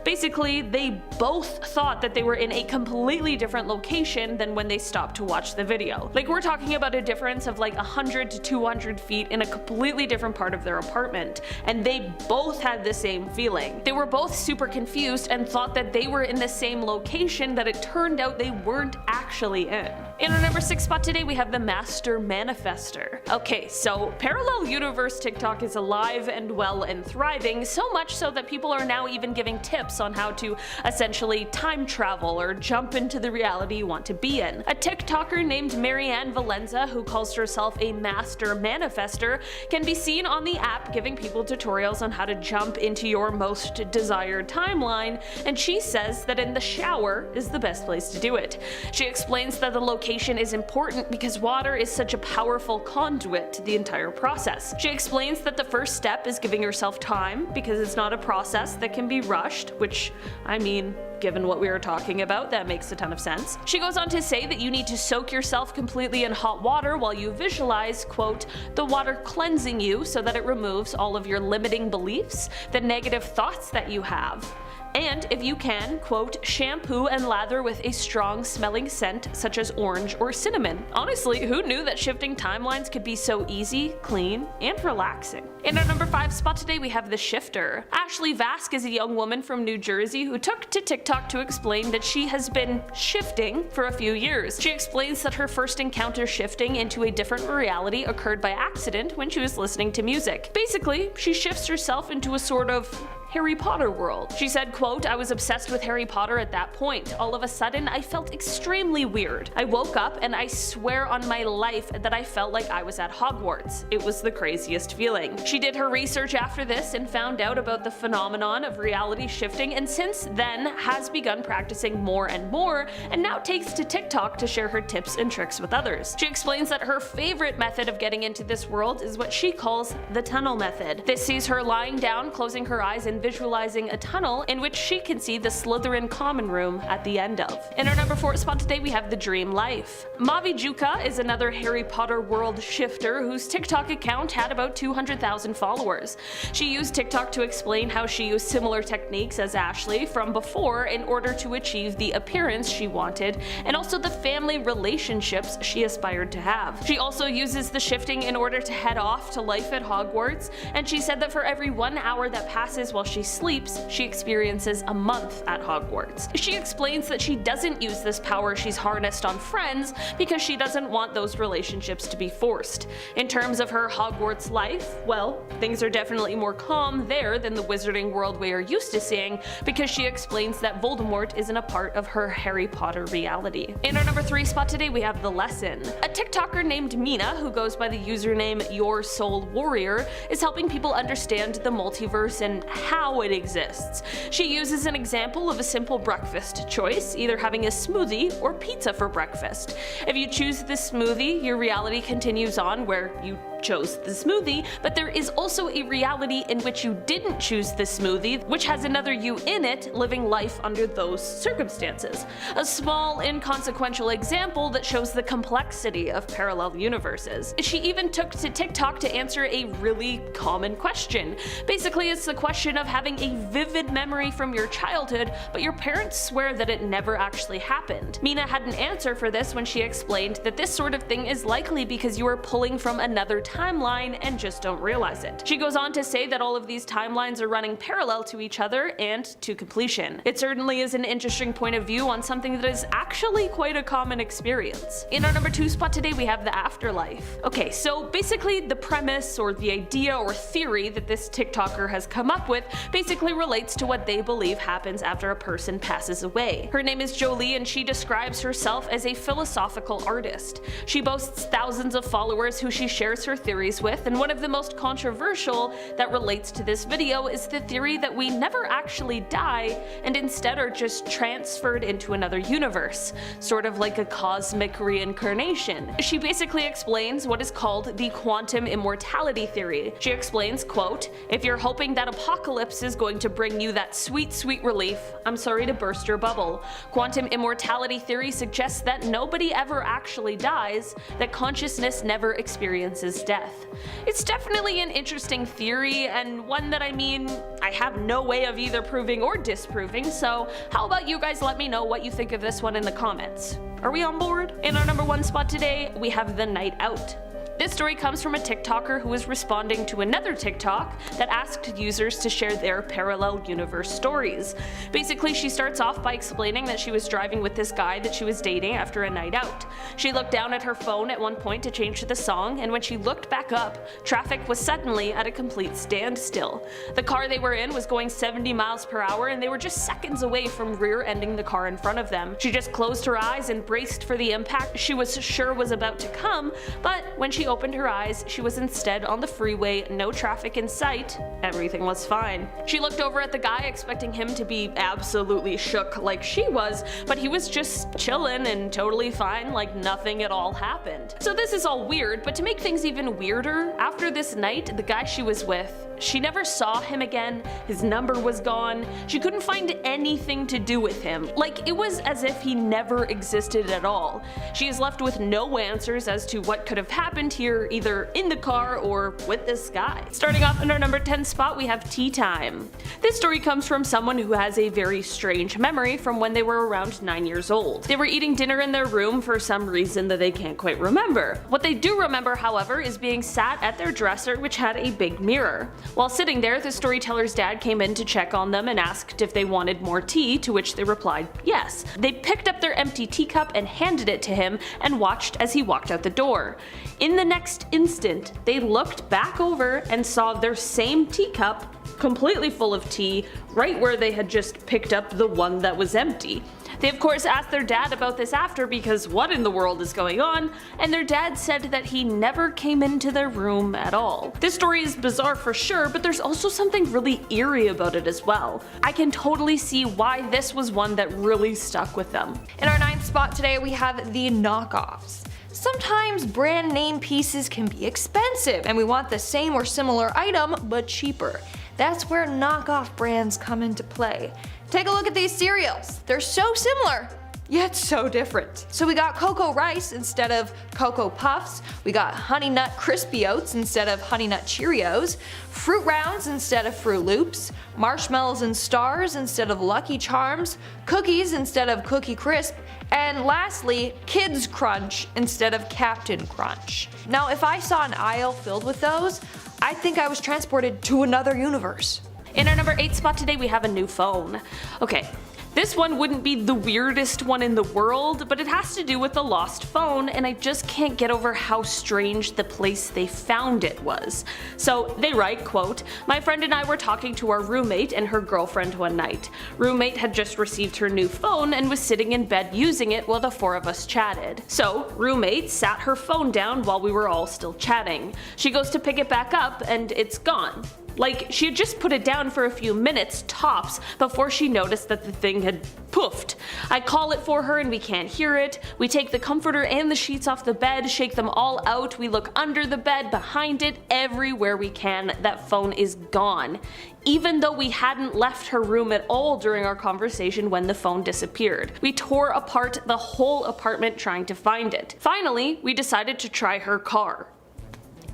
Basically, they both thought that they were in a completely different location than when they stopped to watch the video. Like, we're talking about a difference of like 100 to 200 feet in a completely different part of their apartment, and they both had the same feeling. They were both super confused and thought that they were in the same location that it turned out they weren't actually in. In our number 6 spot today, we have the Master Manifester. Okay, so parallel universe TikTok is alive and well and thriving, so much so that people are now even giving tips on how to essentially time travel or jump into the reality you want to be in. A TikToker named Mary Valenza, who calls herself a Master Manifester, can be seen on the app giving people tutorials on how to jump into your most desired timeline, and she says that in the shower is the best place to do it. She explains that the location is important because water is such a powerful conduit to the entire process. She explains that the first step is giving yourself time because it's not a process that can be rushed, which, I mean, given what we were talking about, that makes a ton of sense. She goes on to say that you need to soak yourself completely in hot water while you visualize, quote, the water cleansing you so that it removes all of your limiting beliefs, the negative thoughts that you have. And if you can, quote, shampoo and lather with a strong smelling scent such as orange or cinnamon. Honestly, who knew that shifting timelines could be so easy, clean, and relaxing? In our number 5 spot today, we have The Shifter. Ashley Vask is a young woman from New Jersey who took to TikTok to explain that she has been shifting for a few years. She explains that her first encounter shifting into a different reality occurred by accident when she was listening to music. Basically, she shifts herself into a sort of Harry Potter world. She said, quote, I was obsessed with Harry Potter at that point. All of a sudden, I felt extremely weird. I woke up and I swear on my life that I felt like I was at Hogwarts. It was the craziest feeling. She did her research after this and found out about the phenomenon of reality shifting, and since then has begun practicing more and more, and now takes to TikTok to share her tips and tricks with others. She explains that her favorite method of getting into this world is what she calls the tunnel method. This sees her lying down, closing her eyes in and visualizing a tunnel in which she can see the Slytherin common room at the end of. In our number 4 spot today, we have the dream life. Mavi Juka is another Harry Potter world shifter whose TikTok account had about 200,000 followers. She used TikTok to explain how she used similar techniques as Ashley from before in order to achieve the appearance she wanted and also the family relationships she aspired to have. She also uses the shifting in order to head off to life at Hogwarts, and she said that for every 1 hour that passes while she sleeps, she experiences a month at Hogwarts. She explains that she doesn't use this power she's harnessed on friends because she doesn't want those relationships to be forced. In terms of her Hogwarts life, well, things are definitely more calm there than the wizarding world we are used to seeing, because she explains that Voldemort isn't a part of her Harry Potter reality. In our number 3 spot today, we have the lesson. A TikToker named Mina, who goes by the username Your Soul Warrior, is helping people understand the multiverse and how it exists. She uses an example of a simple breakfast choice, either having a smoothie or pizza for breakfast. If you choose the smoothie, your reality continues on where you chose the smoothie, but there is also a reality in which you didn't choose the smoothie, which has another you in it living life under those circumstances. A small, inconsequential example that shows the complexity of parallel universes. She even took to TikTok to answer a really common question. Basically, it's the question of having a vivid memory from your childhood, but your parents swear that it never actually happened. Mina had an answer for this when she explained that this sort of thing is likely because you are pulling from another timeline and just don't realize it. She goes on to say that all of these timelines are running parallel to each other and to completion. It certainly is an interesting point of view on something that is actually quite a common experience. In our number 2 spot today, we have the afterlife. Okay, so basically the premise or the idea or theory that this TikToker has come up with basically relates to what they believe happens after a person passes away. Her name is Jolie and she describes herself as a philosophical artist. She boasts thousands of followers who she shares her theories with, and one of the most controversial that relates to this video is the theory that we never actually die and instead are just transferred into another universe, sort of like a cosmic reincarnation. She basically explains what is called the quantum immortality theory. She explains, quote, "If you're hoping that apocalypse is going to bring you that sweet, sweet relief, I'm sorry to burst your bubble. Quantum immortality theory suggests that nobody ever actually dies, that consciousness never experiences death." It's definitely an interesting theory, and one that I have no way of either proving or disproving, so how about you guys let me know what you think of this one in the comments. Are we on board? In our number 1 spot today, we have the night out. This story comes from a TikToker who was responding to another TikTok that asked users to share their parallel universe stories. Basically, she starts off by explaining that she was driving with this guy that she was dating after a night out. She looked down at her phone at one point to change to the song, and when she looked back up, traffic was suddenly at a complete standstill. The car they were in was going 70 miles per hour and they were just seconds away from rear-ending the car in front of them. She just closed her eyes and braced for the impact she was sure was about to come, but when she opened her eyes, she was instead on the freeway, no traffic in sight, everything was fine. She looked over at the guy expecting him to be absolutely shook like she was, but he was just chillin' and totally fine like nothing at all happened. So this is all weird, but to make things even weirder, after this night, the guy she was with, she never saw him again, his number was gone, she couldn't find anything to do with him. Like, it was as if he never existed at all. She is left with no answers as to what could have happened here, either in the car or with this guy. Starting off in our number 10 spot, we have tea time. This story comes from someone who has a very strange memory from when they were around 9 years old. They were eating dinner in their room for some reason that they can't quite remember. What they do remember, however, is being sat at their dresser, which had a big mirror. While sitting there, the storyteller's dad came in to check on them and asked if they wanted more tea, to which they replied yes. They picked up their empty teacup and handed it to him and watched as he walked out the door. In the next instant, they looked back over and saw their same teacup, completely full of tea, right where they had just picked up the one that was empty. They of course asked their dad about this after because what in the world is going on, and their dad said that he never came into their room at all. This story is bizarre for sure, but there's also something really eerie about it as well. I can totally see why this was one that really stuck with them. In our 9th spot today, we have the knockoffs. Sometimes brand name pieces can be expensive and we want the same or similar item but cheaper. That's where knockoff brands come into play. Take a look at these cereals. They're so similar, yet so different. So we got Cocoa Rice instead of Cocoa Puffs, we got Honey Nut Crispy Oats instead of Honey Nut Cheerios, Fruit Rounds instead of Fruit Loops, Marshmallows and Stars instead of Lucky Charms, Cookies instead of Cookie Crisp, and lastly, Kids Crunch instead of Captain Crunch. Now if I saw an aisle filled with those, I think I was transported to another universe. In our number 8 spot today we have a new phone. Okay, this one wouldn't be the weirdest one in the world, but it has to do with the lost phone, and I just can't get over how strange the place they found it was. So they write, quote, "My friend and I were talking to our roommate and her girlfriend one night. Roommate had just received her new phone and was sitting in bed using it while the four of us chatted. So roommate sat her phone down while we were all still chatting. She goes to pick it back up and it's gone. Like, she had just put it down for a few minutes tops before she noticed that the thing had poofed. I call it for her and we can't hear it. We take the comforter and the sheets off the bed, shake them all out, we look under the bed, behind it, everywhere we can. That phone is gone. Even though we hadn't left her room at all during our conversation when the phone disappeared. We tore apart the whole apartment trying to find it. Finally, we decided to try her car.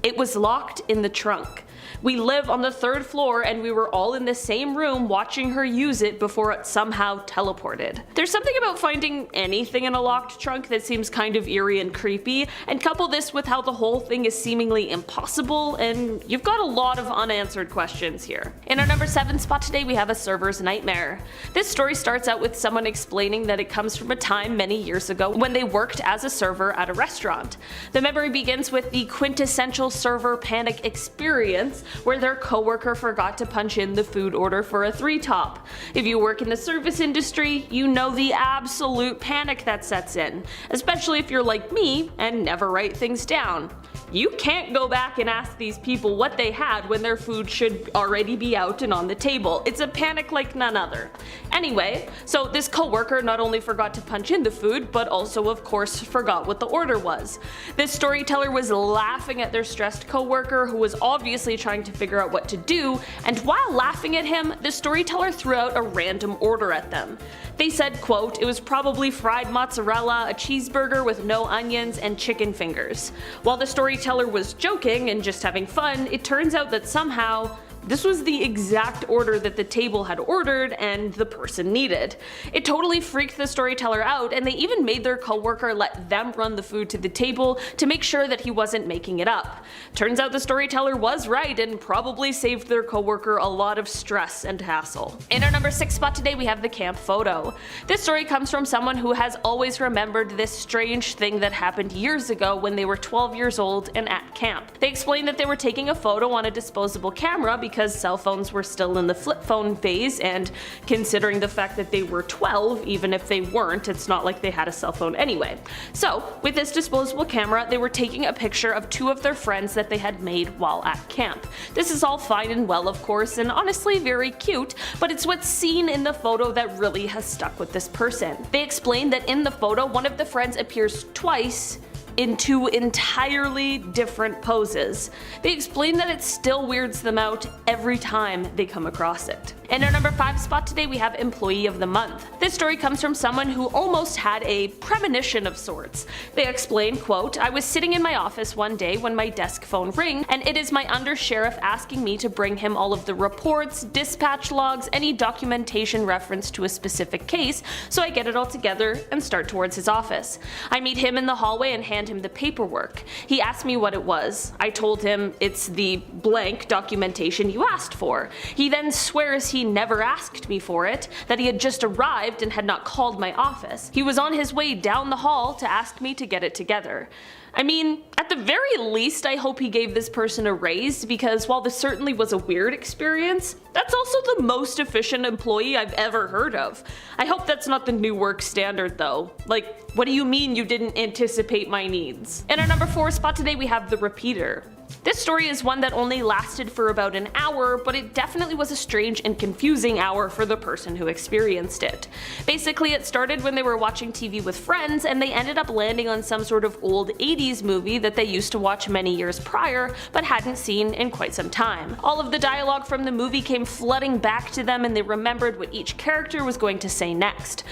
It was locked in the trunk. We live on the 3rd floor and we were all in the same room watching her use it before it somehow teleported. There's something about finding anything in a locked trunk that seems kind of eerie and creepy, and couple this with how the whole thing is seemingly impossible, and you've got a lot of unanswered questions here. In our number 7 spot today we have a server's nightmare. This story starts out with someone explaining that it comes from a time many years ago when they worked as a server at a restaurant. The memory begins with the quintessential server panic experience where their coworker forgot to punch in the food order for a 3-top. If you work in the service industry, you know the absolute panic that sets in, especially if you're like me and never write things down. You can't go back and ask these people what they had when their food should already be out and on the table. It's a panic like none other. Anyway, so this coworker not only forgot to punch in the food, but also of course forgot what the order was. This storyteller was laughing at their stressed coworker who was obviously trying to figure out what to do, and while laughing at him, the storyteller threw out a random order at them. They said, quote, it was probably fried mozzarella, a cheeseburger with no onions, and chicken fingers. While the storyteller was joking and just having fun, it turns out that somehow this was the exact order that the table had ordered and the person needed. It totally freaked the storyteller out, and they even made their coworker let them run the food to the table to make sure that he wasn't making it up. Turns out the storyteller was right and probably saved their coworker a lot of stress and hassle. In our number 6 spot today we have the camp photo. This story comes from someone who has always remembered this strange thing that happened years ago when they were 12 years old and at camp. They explained that they were taking a photo on a disposable camera because cell phones were still in the flip phone phase, and considering the fact that they were 12, even if they weren't, it's not like they had a cell phone anyway. So with this disposable camera they were taking a picture of 2 of their friends that they had made while at camp. This is all fine and well of course, and honestly very cute, but it's what's seen in the photo that really has stuck with this person. They explained that in the photo one of the friends appears twice in 2 entirely different poses. They explain that it still weirds them out every time they come across it. In our number 5 spot today we have Employee of the Month. This story comes from someone who almost had a premonition of sorts. They explain, quote, I was sitting in my office one day when my desk phone rang, and it is my undersheriff asking me to bring him all of the reports, dispatch logs, any documentation reference to a specific case, so I get it all together and start towards his office. I meet him in the hallway and hand him the paperwork. He asked me what it was. I told him it's the blank documentation you asked for. He then swears he never asked me for it, that he had just arrived and had not called my office. He was on his way down the hall to ask me to get it together. I mean, at the very least I hope he gave this person a raise, because while this certainly was a weird experience, that's also the most efficient employee I've ever heard of. I hope that's not the new work standard though. Like, what do you mean you didn't anticipate my needs? In our number 4 spot today we have the repeater. This story is one that only lasted for about an hour, but it definitely was a strange and confusing hour for the person who experienced it. Basically, it started when they were watching TV with friends and they ended up landing on some sort of old 80s movie that they used to watch many years prior but hadn't seen in quite some time. All of the dialogue from the movie came flooding back to them and they remembered what each character was going to say next.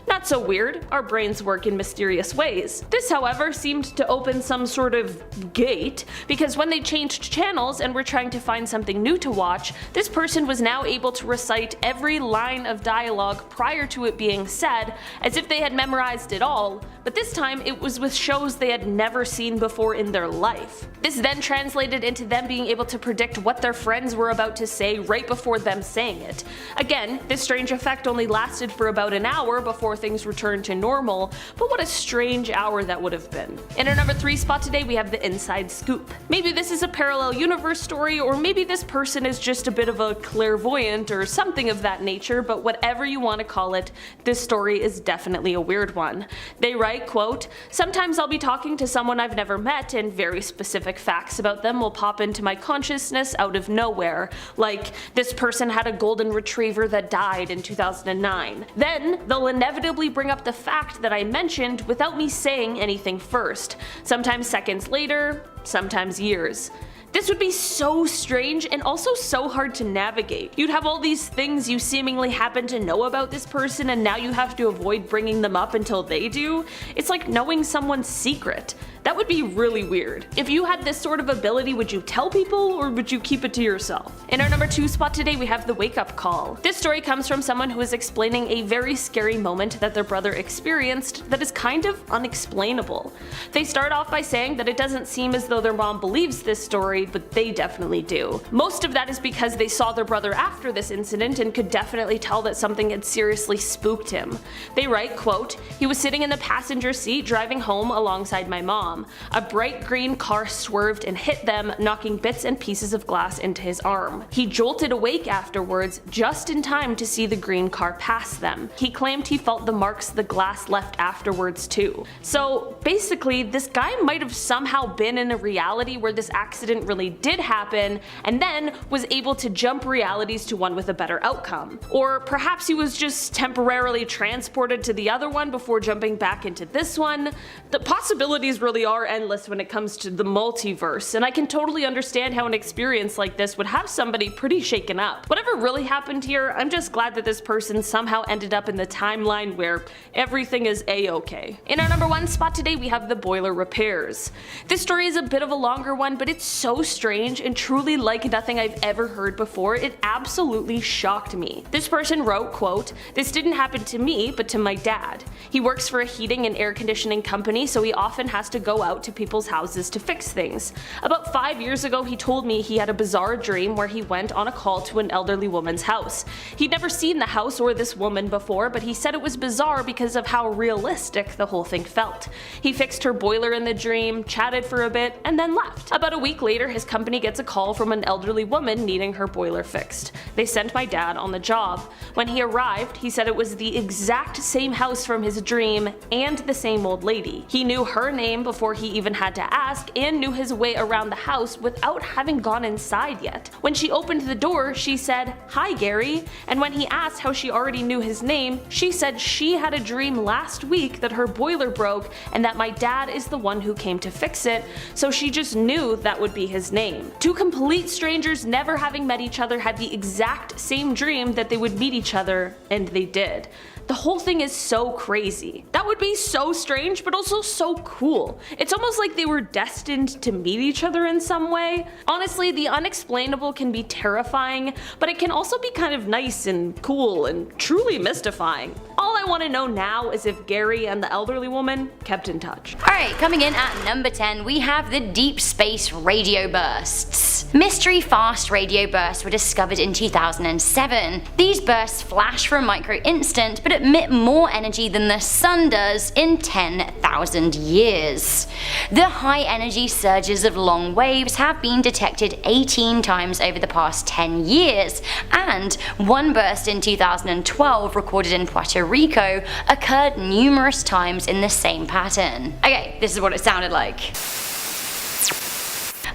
Not so weird, our brains work in mysterious ways. This, however, seemed to open some sort of gate, because when they changed channels and were trying to find something new to watch, this person was now able to recite every line of dialogue prior to it being said, as if they had memorized it all, but this time it was with shows they had never seen before in their life. This then translated into them being able to predict what their friends were about to say right before them saying it. Again, this strange effect only lasted for about an hour before things returned to normal, but what a strange hour that would have been. In our number 3 spot today we have the inside scoop. Maybe this is a parallel universe story, or maybe this person is just a bit of a clairvoyant or something of that nature, but whatever you want to call it, this story is definitely a weird one. They write, quote, "Sometimes I'll be talking to someone I've never met and very specific facts about them will pop into my consciousness out of nowhere, like this person had a golden retriever that died in 2009. Then they'll inevitably bring up the fact that I mentioned without me saying anything first, sometimes seconds later, sometimes years. This would be so strange and also so hard to navigate. You'd have all these things you seemingly happen to know about this person and now you have to avoid bringing them up until they do. It's like knowing someone's secret. That would be really weird. If you had this sort of ability, would you tell people or would you keep it to yourself?" In our number 2 spot today we have the wake up call. This story comes from someone who is explaining a very scary moment that their brother experienced that is kind of unexplainable. They start off by saying that it doesn't seem as though their mom believes this story, but they definitely do. Most of that is because they saw their brother after this incident and could definitely tell that something had seriously spooked him. They write, quote, "He was sitting in the passenger seat driving home alongside my mom. A bright green car swerved and hit them, knocking bits and pieces of glass into his arm. He jolted awake afterwards, just in time to see the green car pass them. He claimed he felt the marks the glass left afterwards too." So basically, this guy might have somehow been in a reality where this accident really did happen, and then was able to jump realities to one with a better outcome. Or perhaps he was just temporarily transported to the other one before jumping back into this one. The possibilities really are endless when it comes to the multiverse, and I can totally understand how an experience like this would have somebody pretty shaken up. Whatever really happened here, I'm just glad that this person somehow ended up in the timeline where everything is a-okay. In our number 1 spot today we have the boiler repairs. This story is a bit of a longer one, but it's so strange and truly like nothing I've ever heard before. It absolutely shocked me. This person wrote, quote, "This didn't happen to me, but to my dad. He works for a heating and air conditioning company, so he often has to go out to people's houses to fix things. About 5 years ago he told me he had a bizarre dream where he went on a call to an elderly woman's house. He'd never seen the house or this woman before, but he said it was bizarre because of how realistic the whole thing felt. He fixed her boiler in the dream, chatted for a bit, and then left. About a week later his company gets a call from an elderly woman needing her boiler fixed. They sent my dad on the job. When he arrived, he said it was the exact same house from his dream and the same old lady. He knew her name before he even had to ask, and knew his way around the house without having gone inside yet. When she opened the door, she said, 'Hi Gary,' and when he asked how she already knew his name, she said she had a dream last week that her boiler broke and that my dad is the one who came to fix it, so she just knew that would be his name. Two complete strangers never having met each other had the exact same dream that they would meet each other, and they did. The whole thing is so crazy. That would be so strange, but also so cool. It's almost like they were destined to meet each other in some way. Honestly, the unexplainable can be terrifying, but it can also be kind of nice and cool and truly mystifying. All I want to know now is if Gary and the elderly woman kept in touch. Alright, coming in at number 10, we have the deep space radio bursts. Mystery fast radio bursts were discovered in 2007. These bursts flash for a micro instant, but emit more energy than the sun does in 10,000 years. The high energy surges of long waves have been detected 18 times over the past 10 years, and one burst in 2012 recorded in Puerto Rico occurred numerous times in the same pattern. Okay, this is what it sounded like.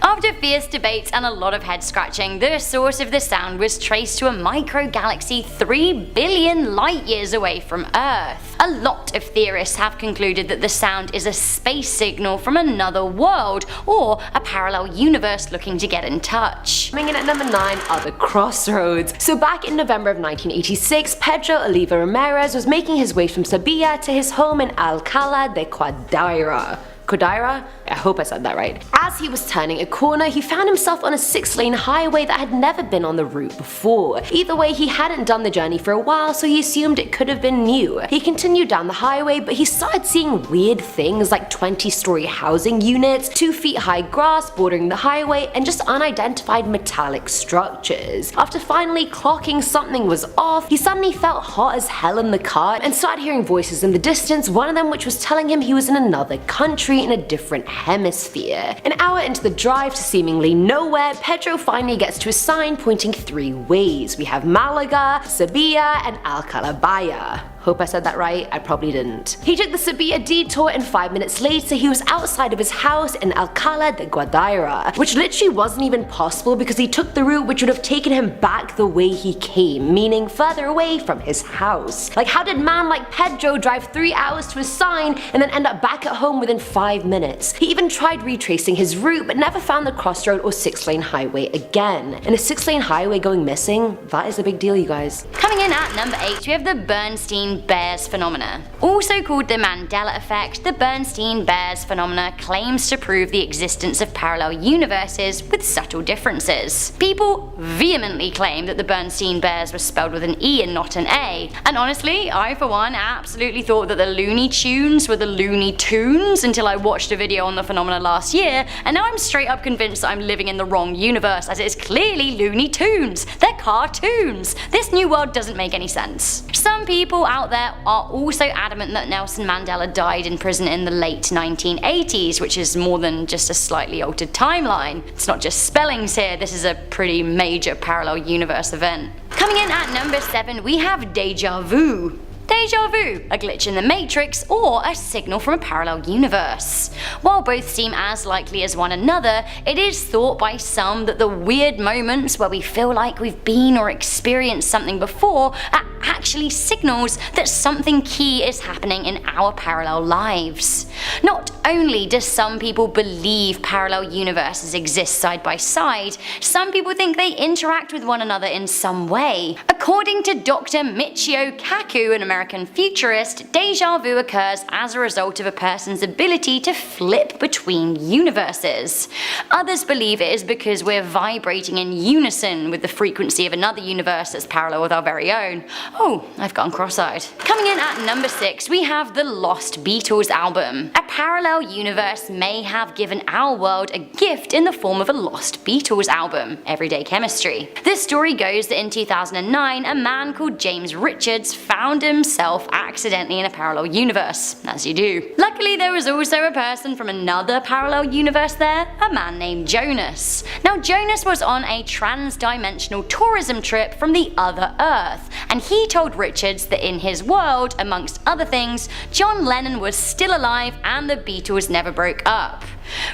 After fierce debates and a lot of head scratching, the source of the sound was traced to a microgalaxy 3 billion light years away from Earth. A lot of theorists have concluded that the sound is a space signal from another world or a parallel universe looking to get in touch. Coming in at number 9 are the crossroads. So back in November of 1986, Pedro Ramirez was making his way from Lesbia to his home in Alcalá de Guadaira. I hope I said that right. As he was turning a corner, he found himself on a 6-lane highway that had never been on the route before. Either way, he hadn't done the journey for a while, so he assumed it could have been new. He continued down the highway, but he started seeing weird things like 20-story housing units, 2 feet high grass bordering the highway, and just unidentified metallic structures. After finally clocking something was off, he suddenly felt hot as hell in the car and started hearing voices in the distance, one of them which was telling him he was in another country in a different hemisphere. An hour into the drive to seemingly nowhere, Pedro finally gets to a sign pointing 3 ways. We have Malaga, Sevilla, and Alcalá. Hope I said that right, I probably didn't. He took the Sevilla detour and 5 minutes later he was outside of his house in Alcalá de Guadaira, which literally wasn't even possible because he took the route which would have taken him back the way he came, meaning further away from his house. Like, how did man like Pedro drive 3 hours to a sign and then end up back at home within 5 minutes? He even tried retracing his route but never found the crossroad or 6-lane highway again. And a 6-lane highway going missing, that is a big deal, you guys. Coming in at number 8, we have the Bernstein Bears phenomena. Also called the Mandela Effect, the Bernstein Bears phenomena claims to prove the existence of parallel universes with subtle differences. People vehemently claim that the Bernstein Bears were spelled with an E and not an A, and honestly, I for one absolutely thought that the Looney Tunes were the Looney Tunes until I watched a video on the phenomena last year, and now I'm straight up convinced that I'm living in the wrong universe, as it's clearly Looney Tunes. They're cartoons. This new world doesn't make any sense. Some people out there are also adamant that Nelson Mandela died in prison in the late 1980s, which is more than just a slightly altered timeline. It's not just spellings here, this is a pretty major parallel universe event. Coming in at number 7, we have Deja Vu. Deja vu, a glitch in the Matrix, or a signal from a parallel universe. While both seem as likely as one another, it is thought by some that the weird moments where we feel like we've been or experienced something before are actually signals that something key is happening in our parallel lives. Not only do some people believe parallel universes exist side by side, some people think they interact with one another in some way. According to Dr. Michio Kaku, an American futurist, deja vu occurs as a result of a person's ability to flip between universes. Others believe it is because we're vibrating in unison with the frequency of another universe that's parallel with our very own. Oh, I've gone cross-eyed. Coming in at number 6, we have the Lost Beatles album. A parallel universe may have given our world a gift in the form of a Lost Beatles album, Everyday Chemistry. This story goes that in 2009, a man called James Richards found himself accidentally in a parallel universe, as you do. Luckily, there was also a person from another parallel universe there, a man named Jonas. Now, Jonas was on a trans-dimensional tourism trip from the other Earth, and he told Richards that in his world, amongst other things, John Lennon was still alive and the Beatles never broke up.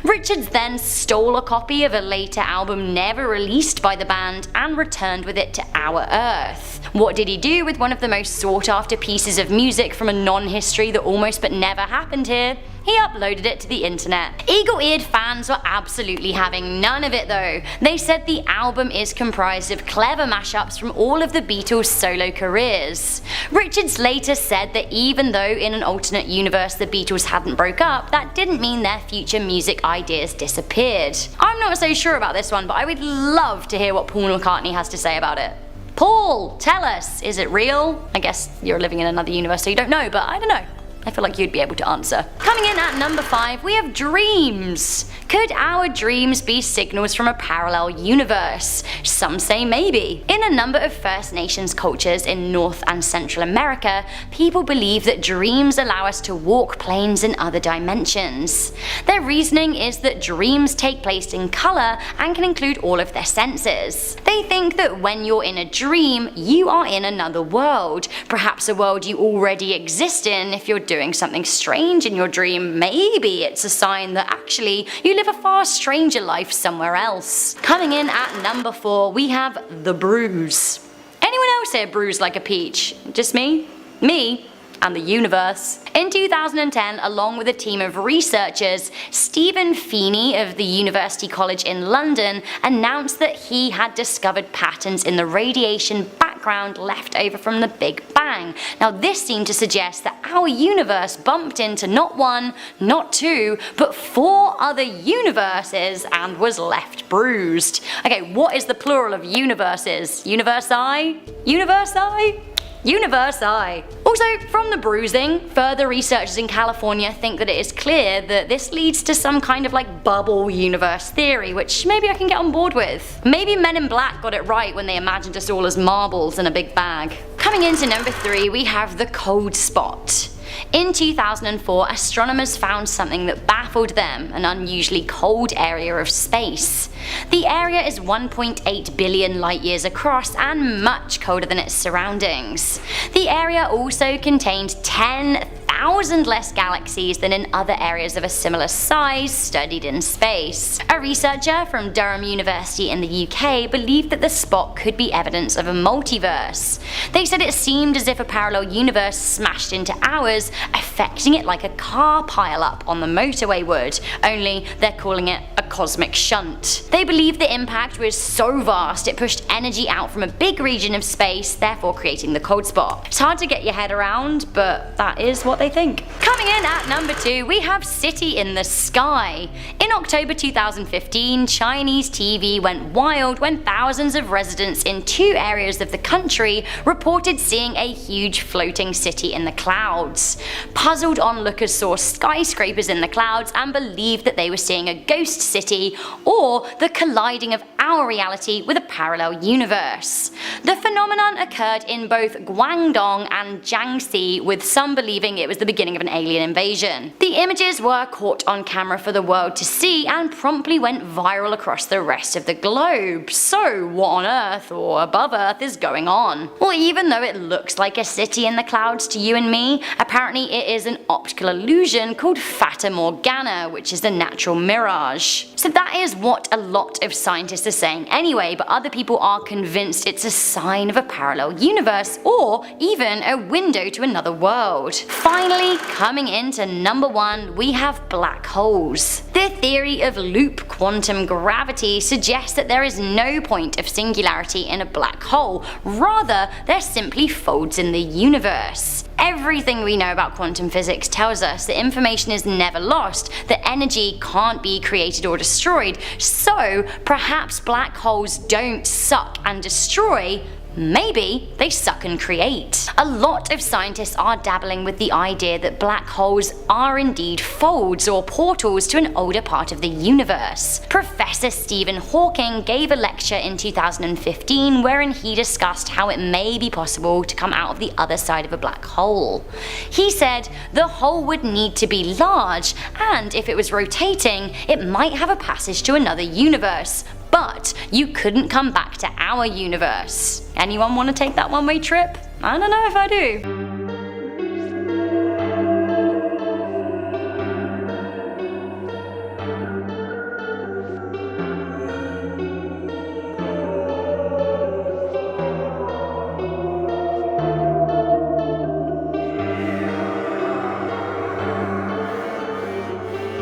Richards then stole a copy of a later album never released by the band and returned with it to our Earth. What did he do with one of the most sought after pieces of music from a non-history that almost but never happened here? He uploaded it to the internet. Eagle-eared fans were absolutely having none of it though. They said the album is comprised of clever mashups from all of the Beatles' solo careers. Richards later said that even though in an alternate universe the Beatles hadn't broke up, that didn't mean their future music ideas disappeared. I'm not so sure about this one, but I would love to hear what Paul McCartney has to say about it. Paul, tell us, is it real? I guess you're living in another universe so you don't know, but I don't know. I feel like you'd be able to answer. Coming in at number 5, we have dreams. Could our dreams be signals from a parallel universe? Some say maybe. In a number of First Nations cultures in North and Central America, people believe that dreams allow us to walk planes in other dimensions. Their reasoning is that dreams take place in color and can include all of their senses. They think that when you're in a dream, you are in another world, perhaps a world you already exist in. If you're doing something strange in your dream, maybe it's a sign that actually you live a far stranger life somewhere else. Coming in at number 4, we have the bruise. Anyone else here bruised like a peach? Just me? Me? And the universe. In 2010, along with a team of researchers, Stephen Feeney of the University College in London announced that he had discovered patterns in the radiation background left over from the Big Bang. Now this seemed to suggest that our universe bumped into not 1, not 2, but 4 other universes and was left bruised. Okay, what is the plural of universes? Universi? Universi? Universi. Also, from the bruising, further researchers in California think that it is clear that this leads to some kind of like bubble universe theory, which maybe I can get on board with. Maybe Men in Black got it right when they imagined us all as marbles in a big bag. Coming into number 3, we have the cold spot. In 2004, astronomers found something that baffled them, an unusually cold area of space. The area is 1.8 billion light years across and much colder than its surroundings. The area also contained 10,000 less galaxies than in other areas of a similar size studied in space. A researcher from Durham University in the UK believed that the spot could be evidence of a multiverse. They said it seemed as if a parallel universe smashed into ours, affecting it like a car pile-up on the motorway would, only they're calling it a cosmic shunt. They believed the impact was so vast it pushed energy out from a big region of space, therefore creating the cold spot. It's hard to get your head around, but that is what they think. Coming in at number 2, we have City in the Sky. In October 2015, Chinese TV went wild when thousands of residents in 2 areas of the country reported seeing a huge floating city in the clouds. Puzzled onlookers saw skyscrapers in the clouds and believed that they were seeing a ghost city or the colliding of our reality with a parallel universe. The phenomenon occurred in both Guangdong and Jiangxi, with some believing it was the beginning of an alien invasion. The images were caught on camera for the world to see and promptly went viral across the rest of the globe. So what on Earth or above Earth is going on? Well, even though it looks like a city in the clouds to you and me, apparently it is an optical illusion called Fata Morgana, which is a natural mirage. So that is what a lot of scientists are saying anyway, but other people are convinced it's a sign of a parallel universe or even a window to another world. Finally, coming into number 1, we have black holes. The theory of loop quantum gravity suggests that there is no point of singularity in a black hole, rather they're simply folds in the universe. Everything we know about quantum physics tells us that information is never lost, that energy can't be created or destroyed, so perhaps black holes don't suck and destroy, maybe they suck and create. A lot of scientists are dabbling with the idea that black holes are indeed folds or portals to an older part of the universe. Professor Stephen Hawking gave a lecture in 2015 wherein he discussed how it may be possible to come out of the other side of a black hole. He said the hole would need to be large, and if it was rotating, it might have a passage to another universe, but you couldn't come back to our universe. Anyone want to take that one-way trip? I don't know if I do.